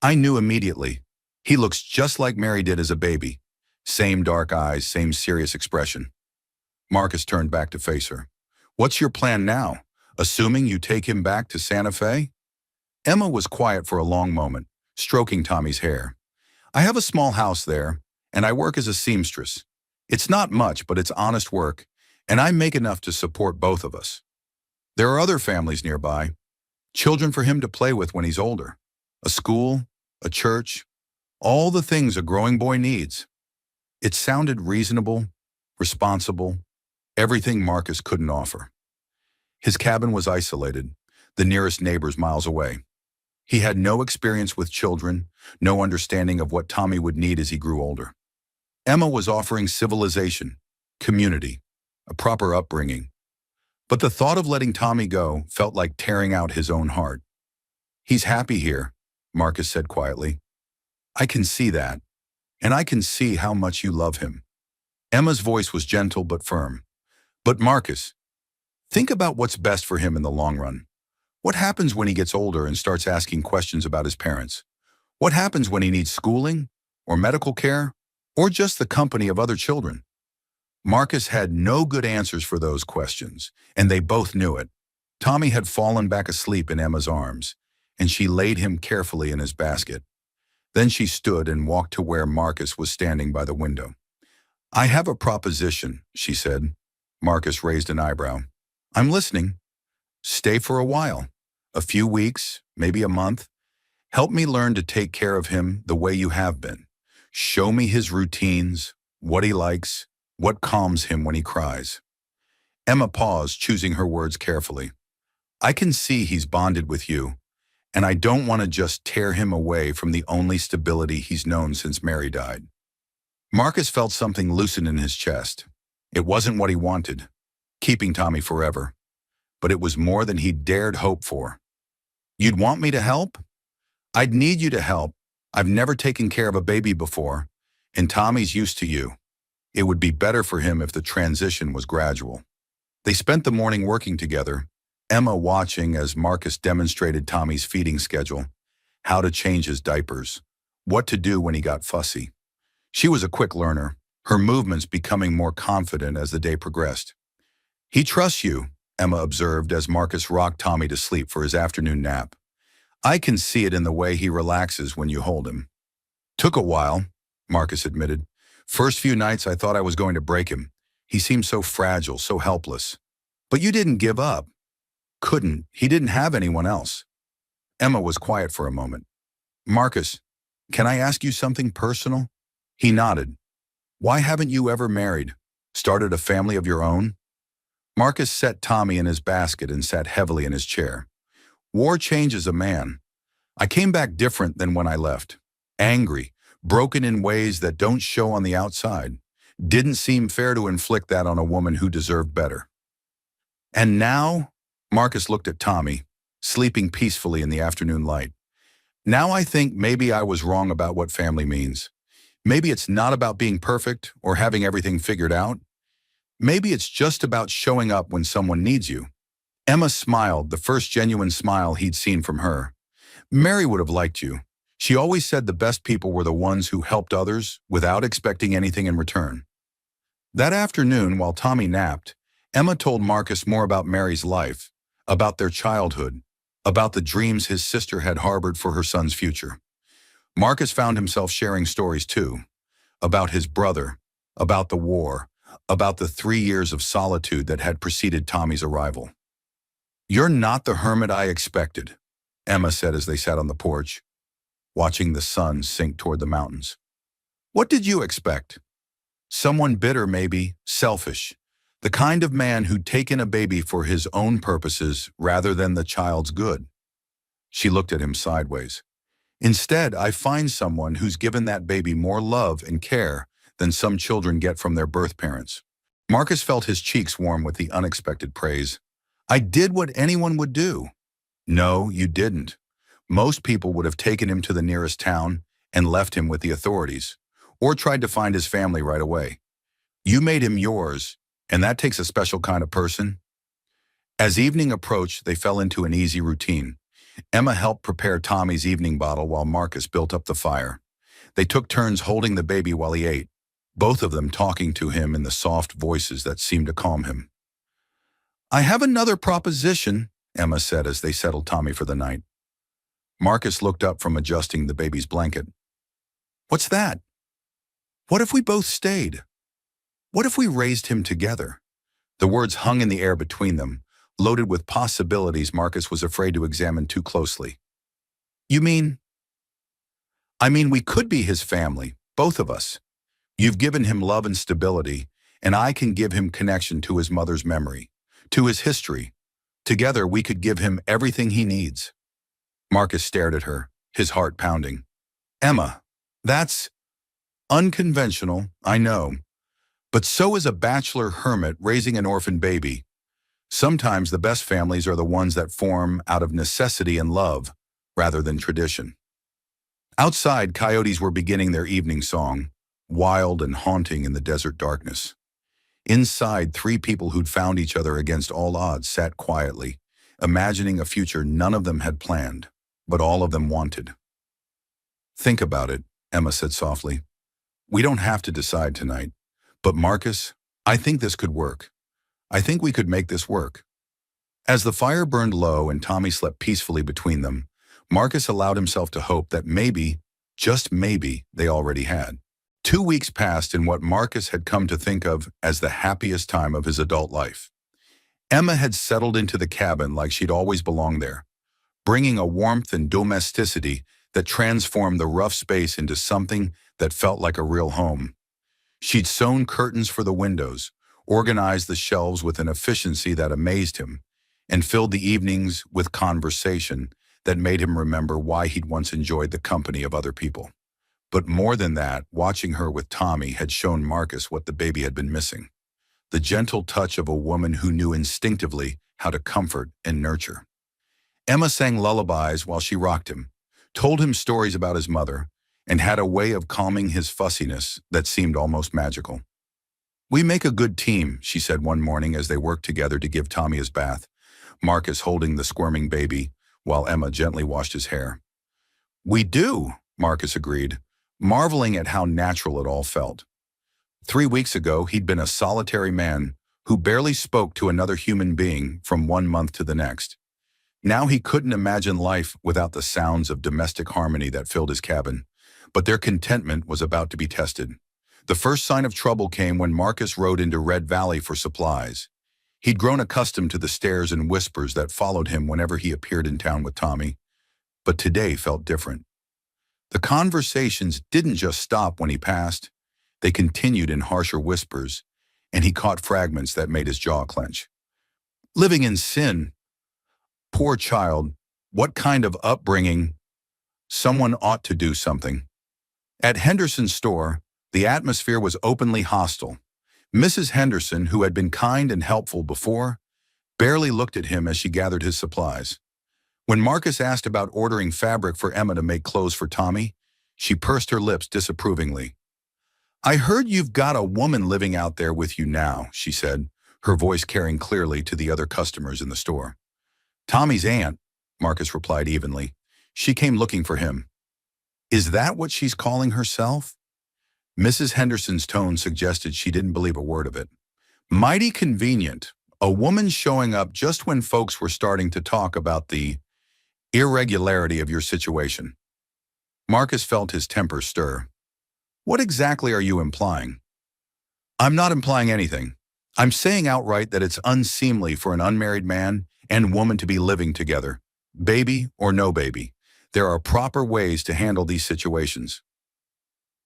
I knew immediately. He looks just like Mary did as a baby. Same dark eyes, same serious expression. Marcus turned back to face her. What's your plan now? Assuming you take him back to Santa Fe? Emma was quiet for a long moment, stroking Tommy's hair. I have a small house there, and I work as a seamstress. It's not much, but it's honest work, and I make enough to support both of us. There are other families nearby, children for him to play with when he's older, a school, a church, all the things a growing boy needs. It sounded reasonable, responsible, everything Marcus couldn't offer. His cabin was isolated, the nearest neighbors miles away. He had no experience with children, no understanding of what Tommy would need as he grew older. Emma was offering civilization, community, a proper upbringing. But the thought of letting Tommy go felt like tearing out his own heart. He's happy here, Marcus said quietly. I can see that, and I can see how much you love him. Emma's voice was gentle but firm. But Marcus, think about what's best for him in the long run. What happens when he gets older and starts asking questions about his parents? What happens when he needs schooling, or medical care, or just the company of other children? Marcus had no good answers for those questions, and they both knew it. Tommy had fallen back asleep in Emma's arms, and she laid him carefully in his basket. Then she stood and walked to where Marcus was standing by the window. I have a proposition, she said. Marcus raised an eyebrow. I'm listening. Stay for a while, a few weeks, maybe a month. Help me learn to take care of him the way you have been. Show me his routines, what he likes, what calms him when he cries. Emma paused, choosing her words carefully. I can see he's bonded with you, and I don't want to just tear him away from the only stability he's known since Mary died. Marcus felt something loosen in his chest. It wasn't what he wanted, keeping Tommy forever, but it was more than he dared hope for. You'd want me to help? I'd need you to help. I've never taken care of a baby before, and Tommy's used to you. It would be better for him if the transition was gradual. They spent the morning working together, Emma watching as Marcus demonstrated Tommy's feeding schedule, how to change his diapers, what to do when he got fussy. She was a quick learner, her movements becoming more confident as the day progressed. He trusts you, Emma observed as Marcus rocked Tommy to sleep for his afternoon nap. I can see it in the way he relaxes when you hold him. Took a while, Marcus admitted. First few nights I thought I was going to break him. He seemed so fragile, so helpless. But you didn't give up. Couldn't. He didn't have anyone else. Emma was quiet for a moment. Marcus, can I ask you something personal? He nodded. Why haven't you ever married? Started a family of your own? Marcus set Tommy in his basket and sat heavily in his chair. War changes a man. I came back different than when I left. Angry, broken in ways that don't show on the outside. Didn't seem fair to inflict that on a woman who deserved better. And now, Marcus looked at Tommy, sleeping peacefully in the afternoon light. Now I think maybe I was wrong about what family means. Maybe it's not about being perfect or having everything figured out. Maybe it's just about showing up when someone needs you. Emma smiled, the first genuine smile he'd seen from her. Mary would have liked you. She always said the best people were the ones who helped others without expecting anything in return. That afternoon, while Tommy napped, Emma told Marcus more about Mary's life, about their childhood, about the dreams his sister had harbored for her son's future. Marcus found himself sharing stories too, about his brother, about the war, about the 3 years of solitude that had preceded Tommy's arrival. "You're not the hermit I expected," Emma said as they sat on the porch, watching the sun sink toward the mountains. "What did you expect? Someone bitter maybe, selfish, the kind of man who'd taken a baby for his own purposes rather than the child's good." She looked at him sideways. "Instead, I find someone who's given that baby more love and care than some children get from their birth parents." Marcus felt his cheeks warm with the unexpected praise. "I did what anyone would do." "No, you didn't. Most people would have taken him to the nearest town and left him with the authorities, or tried to find his family right away. You made him yours, and that takes a special kind of person." As evening approached, they fell into an easy routine. Emma helped prepare Tommy's evening bottle while Marcus built up the fire. They took turns holding the baby while he ate, both of them talking to him in the soft voices that seemed to calm him. "I have another proposition," Emma said as they settled Tommy for the night. Marcus looked up from adjusting the baby's blanket. "What's that?" "What if we both stayed? What if we raised him together?" The words hung in the air between them, loaded with possibilities Marcus was afraid to examine too closely. "You mean?" "I mean, we could be his family, both of us. You've given him love and stability, and I can give him connection to his mother's memory, to his history. Together, we could give him everything he needs." Marcus stared at her, his heart pounding. "Emma, that's unconventional, I know. But so is a bachelor hermit raising an orphan baby. Sometimes the best families are the ones that form out of necessity and love, rather than tradition." Outside, coyotes were beginning their evening song, wild and haunting in the desert darkness. Inside, 3 people who'd found each other against all odds sat quietly, imagining a future none of them had planned, but all of them wanted. "Think about it," Emma said softly. "We don't have to decide tonight. But Marcus, I think this could work. I think we could make this work." As the fire burned low and Tommy slept peacefully between them, Marcus allowed himself to hope that maybe, just maybe, they already had. 2 weeks passed in what Marcus had come to think of as the happiest time of his adult life. Emma had settled into the cabin like she'd always belonged there, bringing a warmth and domesticity that transformed the rough space into something that felt like a real home. She'd sewn curtains for the windows, organized the shelves with an efficiency that amazed him, and filled the evenings with conversation that made him remember why he'd once enjoyed the company of other people. But more than that, watching her with Tommy had shown Marcus what the baby had been missing: the gentle touch of a woman who knew instinctively how to comfort and nurture. Emma sang lullabies while she rocked him, told him stories about his mother, and had a way of calming his fussiness that seemed almost magical. "We make a good team," she said one morning as they worked together to give Tommy his bath, Marcus holding the squirming baby while Emma gently washed his hair. "We do," Marcus agreed, marveling at how natural it all felt. 3 weeks ago, he'd been a solitary man who barely spoke to another human being from one month to the next. Now he couldn't imagine life without the sounds of domestic harmony that filled his cabin. But their contentment was about to be tested. The first sign of trouble came when Marcus rode into Red Valley for supplies. He'd grown accustomed to the stares and whispers that followed him whenever he appeared in town with Tommy. But today felt different. The conversations didn't just stop when he passed. They continued in harsher whispers, and he caught fragments that made his jaw clench. "Living in sin. Poor child. What kind of upbringing? Someone ought to do something." At Henderson's store, the atmosphere was openly hostile. Mrs. Henderson, who had been kind and helpful before, barely looked at him as she gathered his supplies. When Marcus asked about ordering fabric for Emma to make clothes for Tommy, she pursed her lips disapprovingly. "I heard you've got a woman living out there with you now," she said, her voice carrying clearly to the other customers in the store. "Tommy's aunt," Marcus replied evenly. "She came looking for him." "Is that what she's calling herself?" Mrs. Henderson's tone suggested she didn't believe a word of it. "Mighty convenient. A woman showing up just when folks were starting to talk about the irregularity of your situation. Marcus felt his temper stir. What exactly are you implying? I'm not implying anything. I'm saying outright that it's unseemly for an unmarried man and woman to be living together. Baby or no baby, there are proper ways to handle these situations.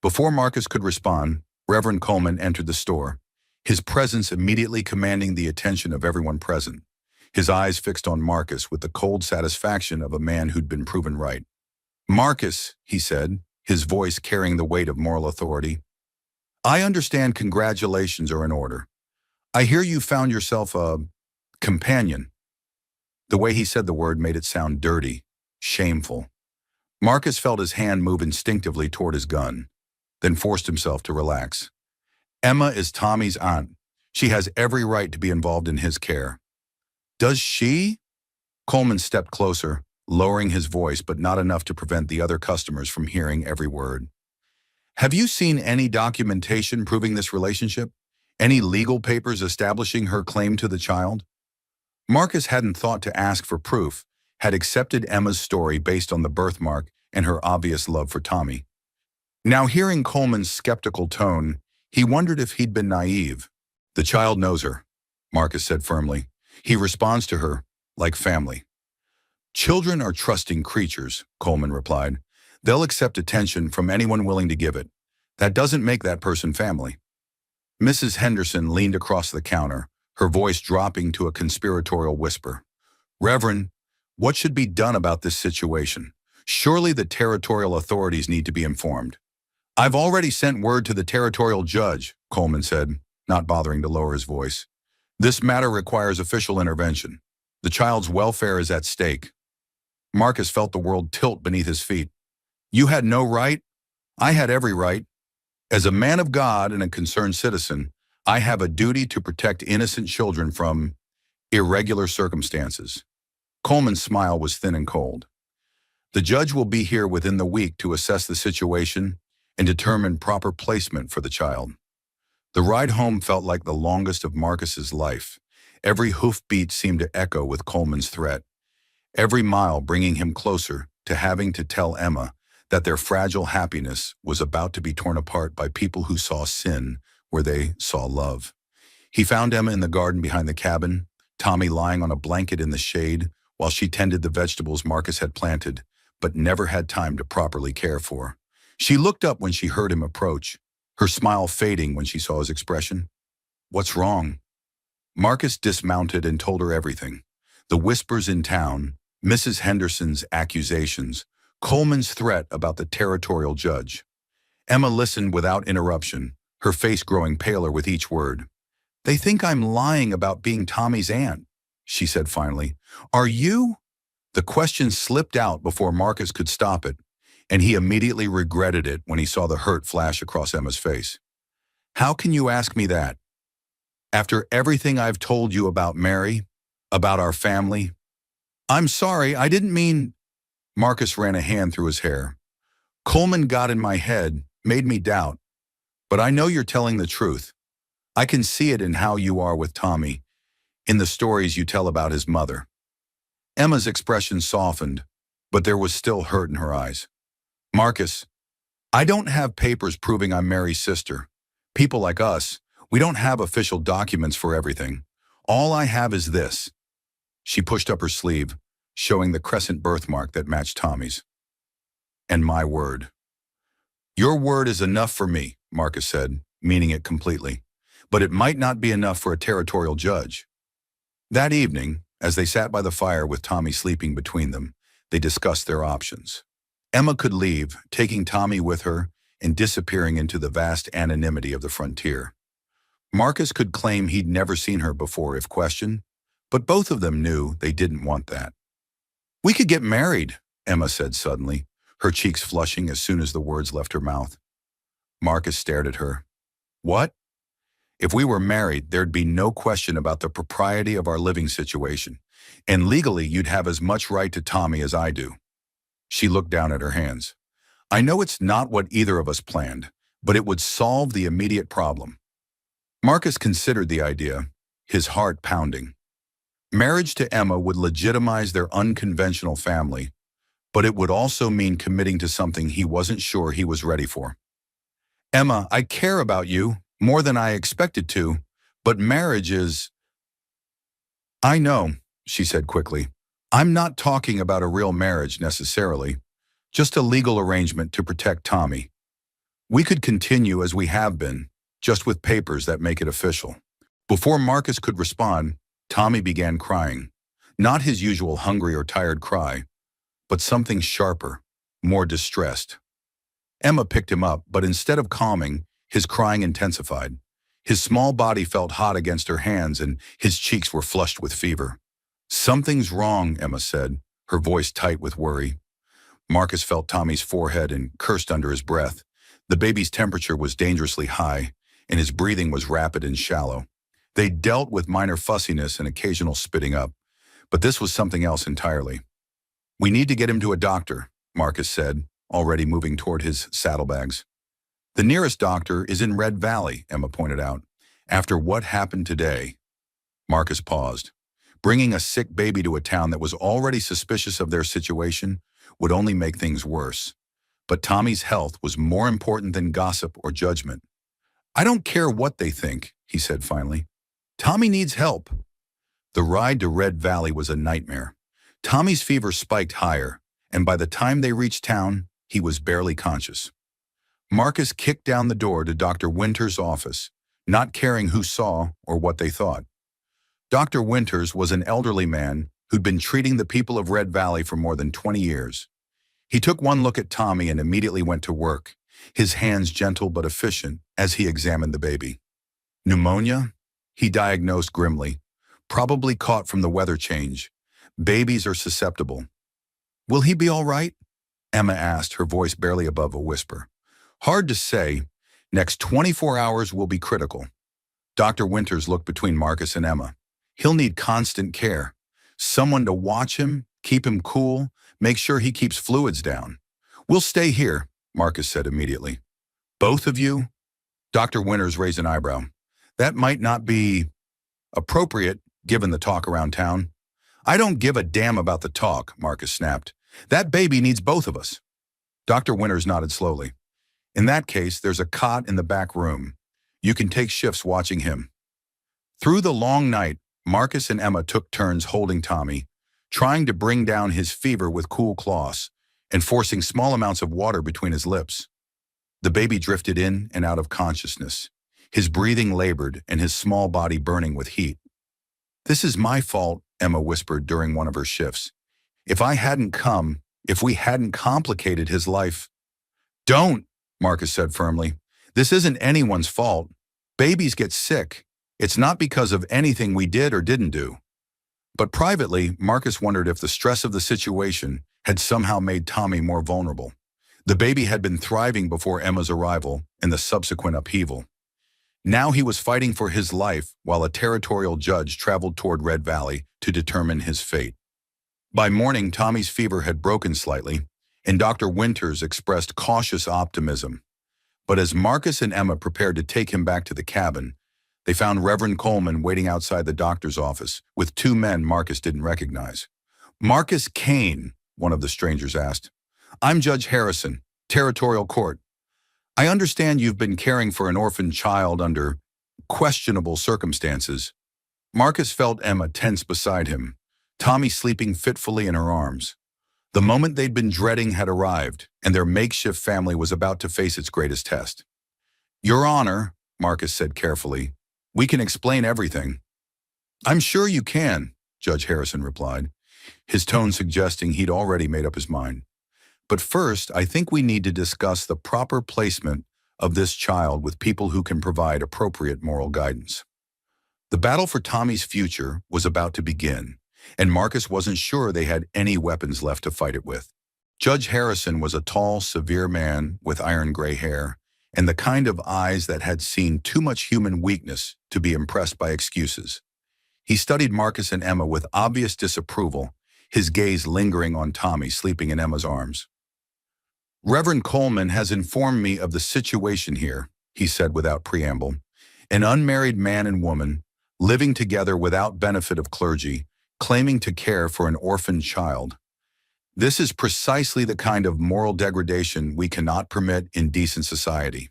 Before Marcus could respond, Reverend Coleman entered the store, his presence immediately commanding the attention of everyone present, his eyes fixed on Marcus with the cold satisfaction of a man who'd been proven right. Marcus, he said, his voice carrying the weight of moral authority, I understand congratulations are in order. I hear you found yourself a companion. The way he said the word made it sound dirty, shameful. Marcus felt his hand move instinctively toward his gun, then forced himself to relax. Emma is Tommy's aunt. She has every right to be involved in his care. Does she? Coleman stepped closer, lowering his voice but not enough to prevent the other customers from hearing every word. Have you seen any documentation proving this relationship? Any legal papers establishing her claim to the child? Marcus hadn't thought to ask for proof, had accepted Emma's story based on the birthmark and her obvious love for Tommy. Now hearing Coleman's skeptical tone, he wondered if he'd been naive. The child knows her, Marcus said firmly. He responds to her like family. Children are trusting creatures, Coleman replied. They'll accept attention from anyone willing to give it. That doesn't make that person family. Mrs. Henderson leaned across the counter, her voice dropping to a conspiratorial whisper. Reverend, what should be done about this situation? Surely the territorial authorities need to be informed. I've already sent word to the territorial judge, Coleman said, not bothering to lower his voice. This matter requires official intervention. The child's welfare is at stake. Marcus felt the world tilt beneath his feet. You had no right? I had every right. As a man of God and a concerned citizen, I have a duty to protect innocent children from irregular circumstances. Coleman's smile was thin and cold. The judge will be here within the week to assess the situation and determine proper placement for the child. The ride home felt like the longest of Marcus's life. Every hoofbeat seemed to echo with Coleman's threat, every mile bringing him closer to having to tell Emma that their fragile happiness was about to be torn apart by people who saw sin where they saw love. He found Emma in the garden behind the cabin, Tommy lying on a blanket in the shade while she tended the vegetables Marcus had planted, but never had time to properly care for. She looked up when she heard him approach, her smile fading when she saw his expression. What's wrong? Marcus dismounted and told her everything. The whispers in town, Mrs. Henderson's accusations, Coleman's threat about the territorial judge. Emma listened without interruption, her face growing paler with each word. They think I'm lying about being Tommy's aunt, she said finally. Are you? The question slipped out before Marcus could stop it, and he immediately regretted it when he saw the hurt flash across Emma's face. How can you ask me that? After everything I've told you about Mary, about our family? I'm sorry, I didn't mean… Marcus ran a hand through his hair. Coleman got in my head, made me doubt. But I know you're telling the truth. I can see it in how you are with Tommy, in the stories you tell about his mother. Emma's expression softened, but there was still hurt in her eyes. Marcus, I don't have papers proving I'm Mary's sister. People like us, we don't have official documents for everything. All I have is this. She pushed up her sleeve, showing the crescent birthmark that matched Tommy's. And my word. Your word is enough for me, Marcus said, meaning it completely. But it might not be enough for a territorial judge. That evening, as they sat by the fire with Tommy sleeping between them, they discussed their options. Emma could leave, taking Tommy with her and disappearing into the vast anonymity of the frontier. Marcus could claim he'd never seen her before if questioned, but both of them knew they didn't want that. We could get married, Emma said suddenly, her cheeks flushing as soon as the words left her mouth. Marcus stared at her. What? If we were married, there'd be no question about the propriety of our living situation, and legally you'd have as much right to Tommy as I do. She looked down at her hands. I know it's not what either of us planned, but it would solve the immediate problem. Marcus considered the idea. his heart pounding. Marriage to Emma would legitimize their unconventional family, but it would also mean committing to something he wasn't sure he was ready for. Emma, I care about you more than I expected to, but marriage is... I know, she said quickly. I'm not talking about a real marriage necessarily, just a legal arrangement to protect Tommy. We could continue as we have been, just with papers that make it official. Before Marcus could respond, Tommy began crying. Not his usual hungry or tired cry, but something sharper, more distressed. Emma picked him up, but instead of calming, his crying intensified. His small body felt hot against her hands and his cheeks were flushed with fever. Something's wrong, Emma said, her voice tight with worry. Marcus felt Tommy's forehead and cursed under his breath. The baby's temperature was dangerously high, and his breathing was rapid and shallow. They dealt with minor fussiness and occasional spitting up, but this was something else entirely. We need to get him to a doctor, Marcus said, already moving toward his saddlebags. The nearest doctor is in Red Valley, Emma pointed out. After what happened today, Marcus paused. Bringing a sick baby to a town that was already suspicious of their situation would only make things worse. But Tommy's health was more important than gossip or judgment. I don't care what they think, he said finally. Tommy needs help. The ride to Red Valley was a nightmare. Tommy's fever spiked higher, and by the time they reached town, he was barely conscious. Marcus kicked down the door to Dr. Winters' office, not caring who saw or what they thought. Dr. Winters was an elderly man who'd been treating the people of Red Valley for more than 20 years. He took one look at Tommy and immediately went to work, his hands gentle but efficient as he examined the baby. Pneumonia? He diagnosed grimly. Probably caught from the weather change. Babies are susceptible. Will he be all right? Emma asked, her voice barely above a whisper. Hard to say. Next 24 hours will be critical. Dr. Winters looked between Marcus and Emma. He'll need constant care. Someone to watch him, keep him cool, make sure he keeps fluids down. We'll stay here, Marcus said immediately. Both of you? Dr. Winters raised an eyebrow. That might not be appropriate, given the talk around town. I don't give a damn about the talk, Marcus snapped. That baby needs both of us. Dr. Winters nodded slowly. In that case, there's a cot in the back room. You can take shifts watching him. Through the long night, Marcus and Emma took turns holding Tommy, trying to bring down his fever with cool cloths and forcing small amounts of water between his lips. The baby drifted in and out of consciousness, his breathing labored and his small body burning with heat. This is my fault, Emma whispered during one of her shifts. If we hadn't complicated his life. Don't, Marcus said firmly. This isn't anyone's fault. Babies get sick. It's not because of anything we did or didn't do. But privately, Marcus wondered if the stress of the situation had somehow made Tommy more vulnerable. The baby had been thriving before Emma's arrival and the subsequent upheaval. Now he was fighting for his life while a territorial judge traveled toward Red Valley to determine his fate. By morning, Tommy's fever had broken slightly, and Dr. Winters expressed cautious optimism. But as Marcus and Emma prepared to take him back to the cabin, they found Reverend Coleman waiting outside the doctor's office with two men Marcus didn't recognize. Marcus Kane, one of the strangers asked. I'm Judge Harrison, Territorial Court. I understand you've been caring for an orphan child under questionable circumstances. Marcus felt Emma tense beside him, Tommy sleeping fitfully in her arms. The moment they'd been dreading had arrived, and their makeshift family was about to face its greatest test. Your Honor, Marcus said carefully, we can explain everything. I'm sure you can, Judge Harrison replied, his tone suggesting he'd already made up his mind. But first, I think we need to discuss the proper placement of this child with people who can provide appropriate moral guidance. The battle for Tommy's future was about to begin, and Marcus wasn't sure they had any weapons left to fight it with. Judge Harrison was a tall, severe man with iron gray hair and the kind of eyes that had seen too much human weakness to be impressed by excuses. He studied Marcus and Emma with obvious disapproval, his gaze lingering on Tommy sleeping in Emma's arms. Reverend Coleman has informed me of the situation here, he said without preamble. An unmarried man and woman, living together without benefit of clergy, claiming to care for an orphaned child. This is precisely the kind of moral degradation we cannot permit in decent society.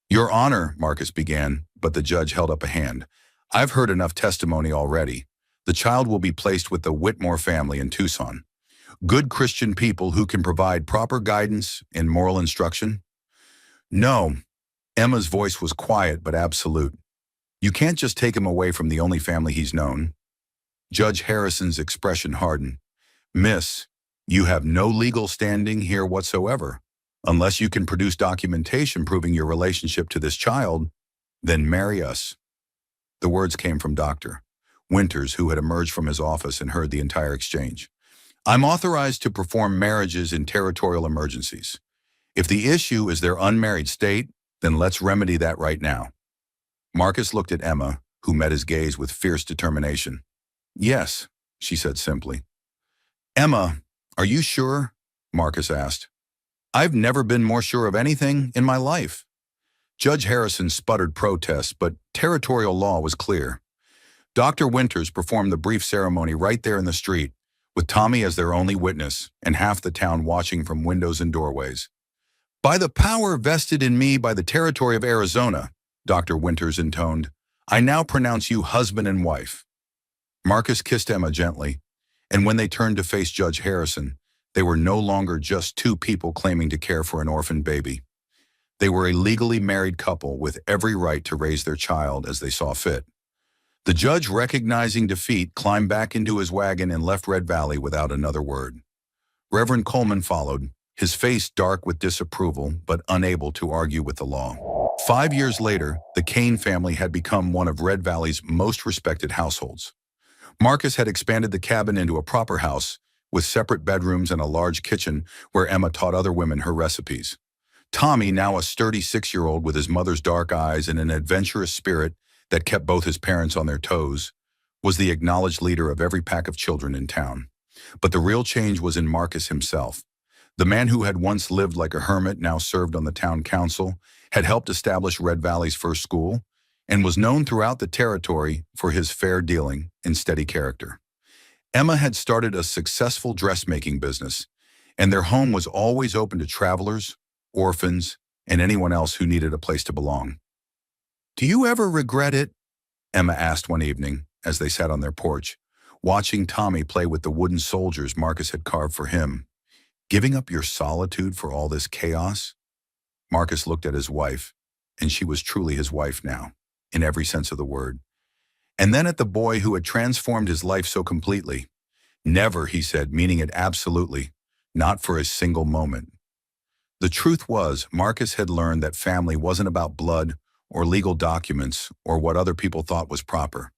Your Honor, Marcus began, but the judge held up a hand. I've heard enough testimony already. The child will be placed with the Whitmore family in Tucson. Good Christian people who can provide proper guidance and moral instruction? No. Emma's voice was quiet but absolute. You can't just take him away from the only family he's known. Judge Harrison's expression hardened. Miss, you have no legal standing here whatsoever. Unless you can produce documentation proving your relationship to this child, then marry us. The words came from Dr. Winters, who had emerged from his office and heard the entire exchange. I'm authorized to perform marriages in territorial emergencies. If the issue is their unmarried state, then let's remedy that right now. Marcus looked at Emma, who met his gaze with fierce determination. Yes, she said simply. Emma, are you sure? Marcus asked. I've never been more sure of anything in my life. Judge Harrison sputtered protests, but territorial law was clear. Dr. Winters performed the brief ceremony right there in the street, with Tommy as their only witness and half the town watching from windows and doorways. By the power vested in me by the territory of Arizona, Dr. Winters intoned, I now pronounce you husband and wife. Marcus kissed Emma gently, and when they turned to face Judge Harrison, they were no longer just two people claiming to care for an orphaned baby. They were a legally married couple with every right to raise their child as they saw fit. The judge, recognizing defeat, climbed back into his wagon and left Red Valley without another word. Reverend Coleman followed, his face dark with disapproval but unable to argue with the law. 5 years later, the Kane family had become one of Red Valley's most respected households. Marcus had expanded the cabin into a proper house, with separate bedrooms and a large kitchen where Emma taught other women her recipes. Tommy, now a sturdy 6-year-old with his mother's dark eyes and an adventurous spirit that kept both his parents on their toes, was the acknowledged leader of every pack of children in town. But the real change was in Marcus himself. The man who had once lived like a hermit now served on the town council, had helped establish Red Valley's first school, and was known throughout the territory for his fair dealing and steady character. Emma had started a successful dressmaking business, and their home was always open to travelers, orphans, and anyone else who needed a place to belong. Do you ever regret it? Emma asked one evening as they sat on their porch, watching Tommy play with the wooden soldiers Marcus had carved for him. Giving up your solitude for all this chaos? Marcus looked at his wife, and she was truly his wife now, in every sense of the word. And then at the boy who had transformed his life so completely. Never, he said, meaning it absolutely, not for a single moment. The truth was, Marcus had learned that family wasn't about blood or legal documents or what other people thought was proper.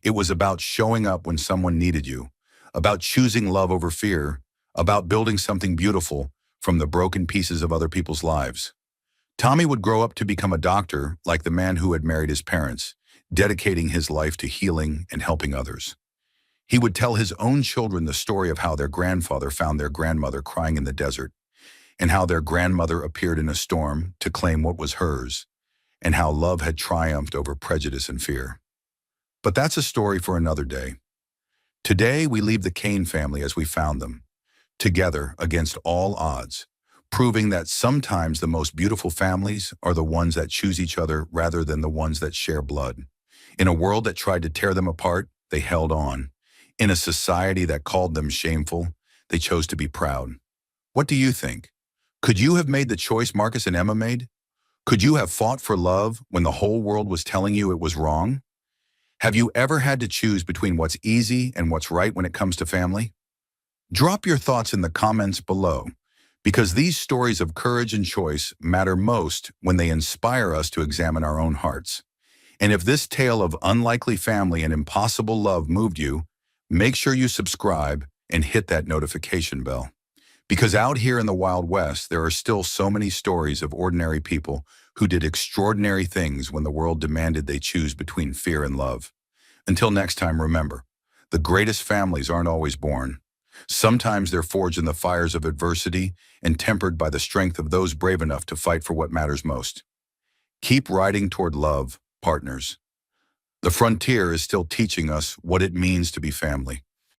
It was about showing up when someone needed you, about choosing love over fear, about building something beautiful from the broken pieces of other people's lives. Tommy would grow up to become a doctor like the man who had married his parents, dedicating his life to healing and helping others. He would tell his own children the story of how their grandfather found their grandmother crying in the desert, and how their grandmother appeared in a storm to claim what was hers, and how love had triumphed over prejudice and fear. But that's a story for another day. Today, we leave the Kane family as we found them, together against all odds, proving that sometimes the most beautiful families are the ones that choose each other rather than the ones that share blood. In a world that tried to tear them apart, they held on. In a society that called them shameful, they chose to be proud. What do you think? Could you have made the choice Marcus and Emma made? Could you have fought for love when the whole world was telling you it was wrong? Have you ever had to choose between what's easy and what's right when it comes to family? Drop your thoughts in the comments below, because these stories of courage and choice matter most when they inspire us to examine our own hearts. And if this tale of unlikely family and impossible love moved you, make sure you subscribe and hit that notification bell. Because out here in the Wild West, there are still so many stories of ordinary people who did extraordinary things when the world demanded they choose between fear and love. Until next time, remember, the greatest families aren't always born. Sometimes they're forged in the fires of adversity and tempered by the strength of those brave enough to fight for what matters most. Keep riding toward love, partners. The frontier is still teaching us what it means to be family.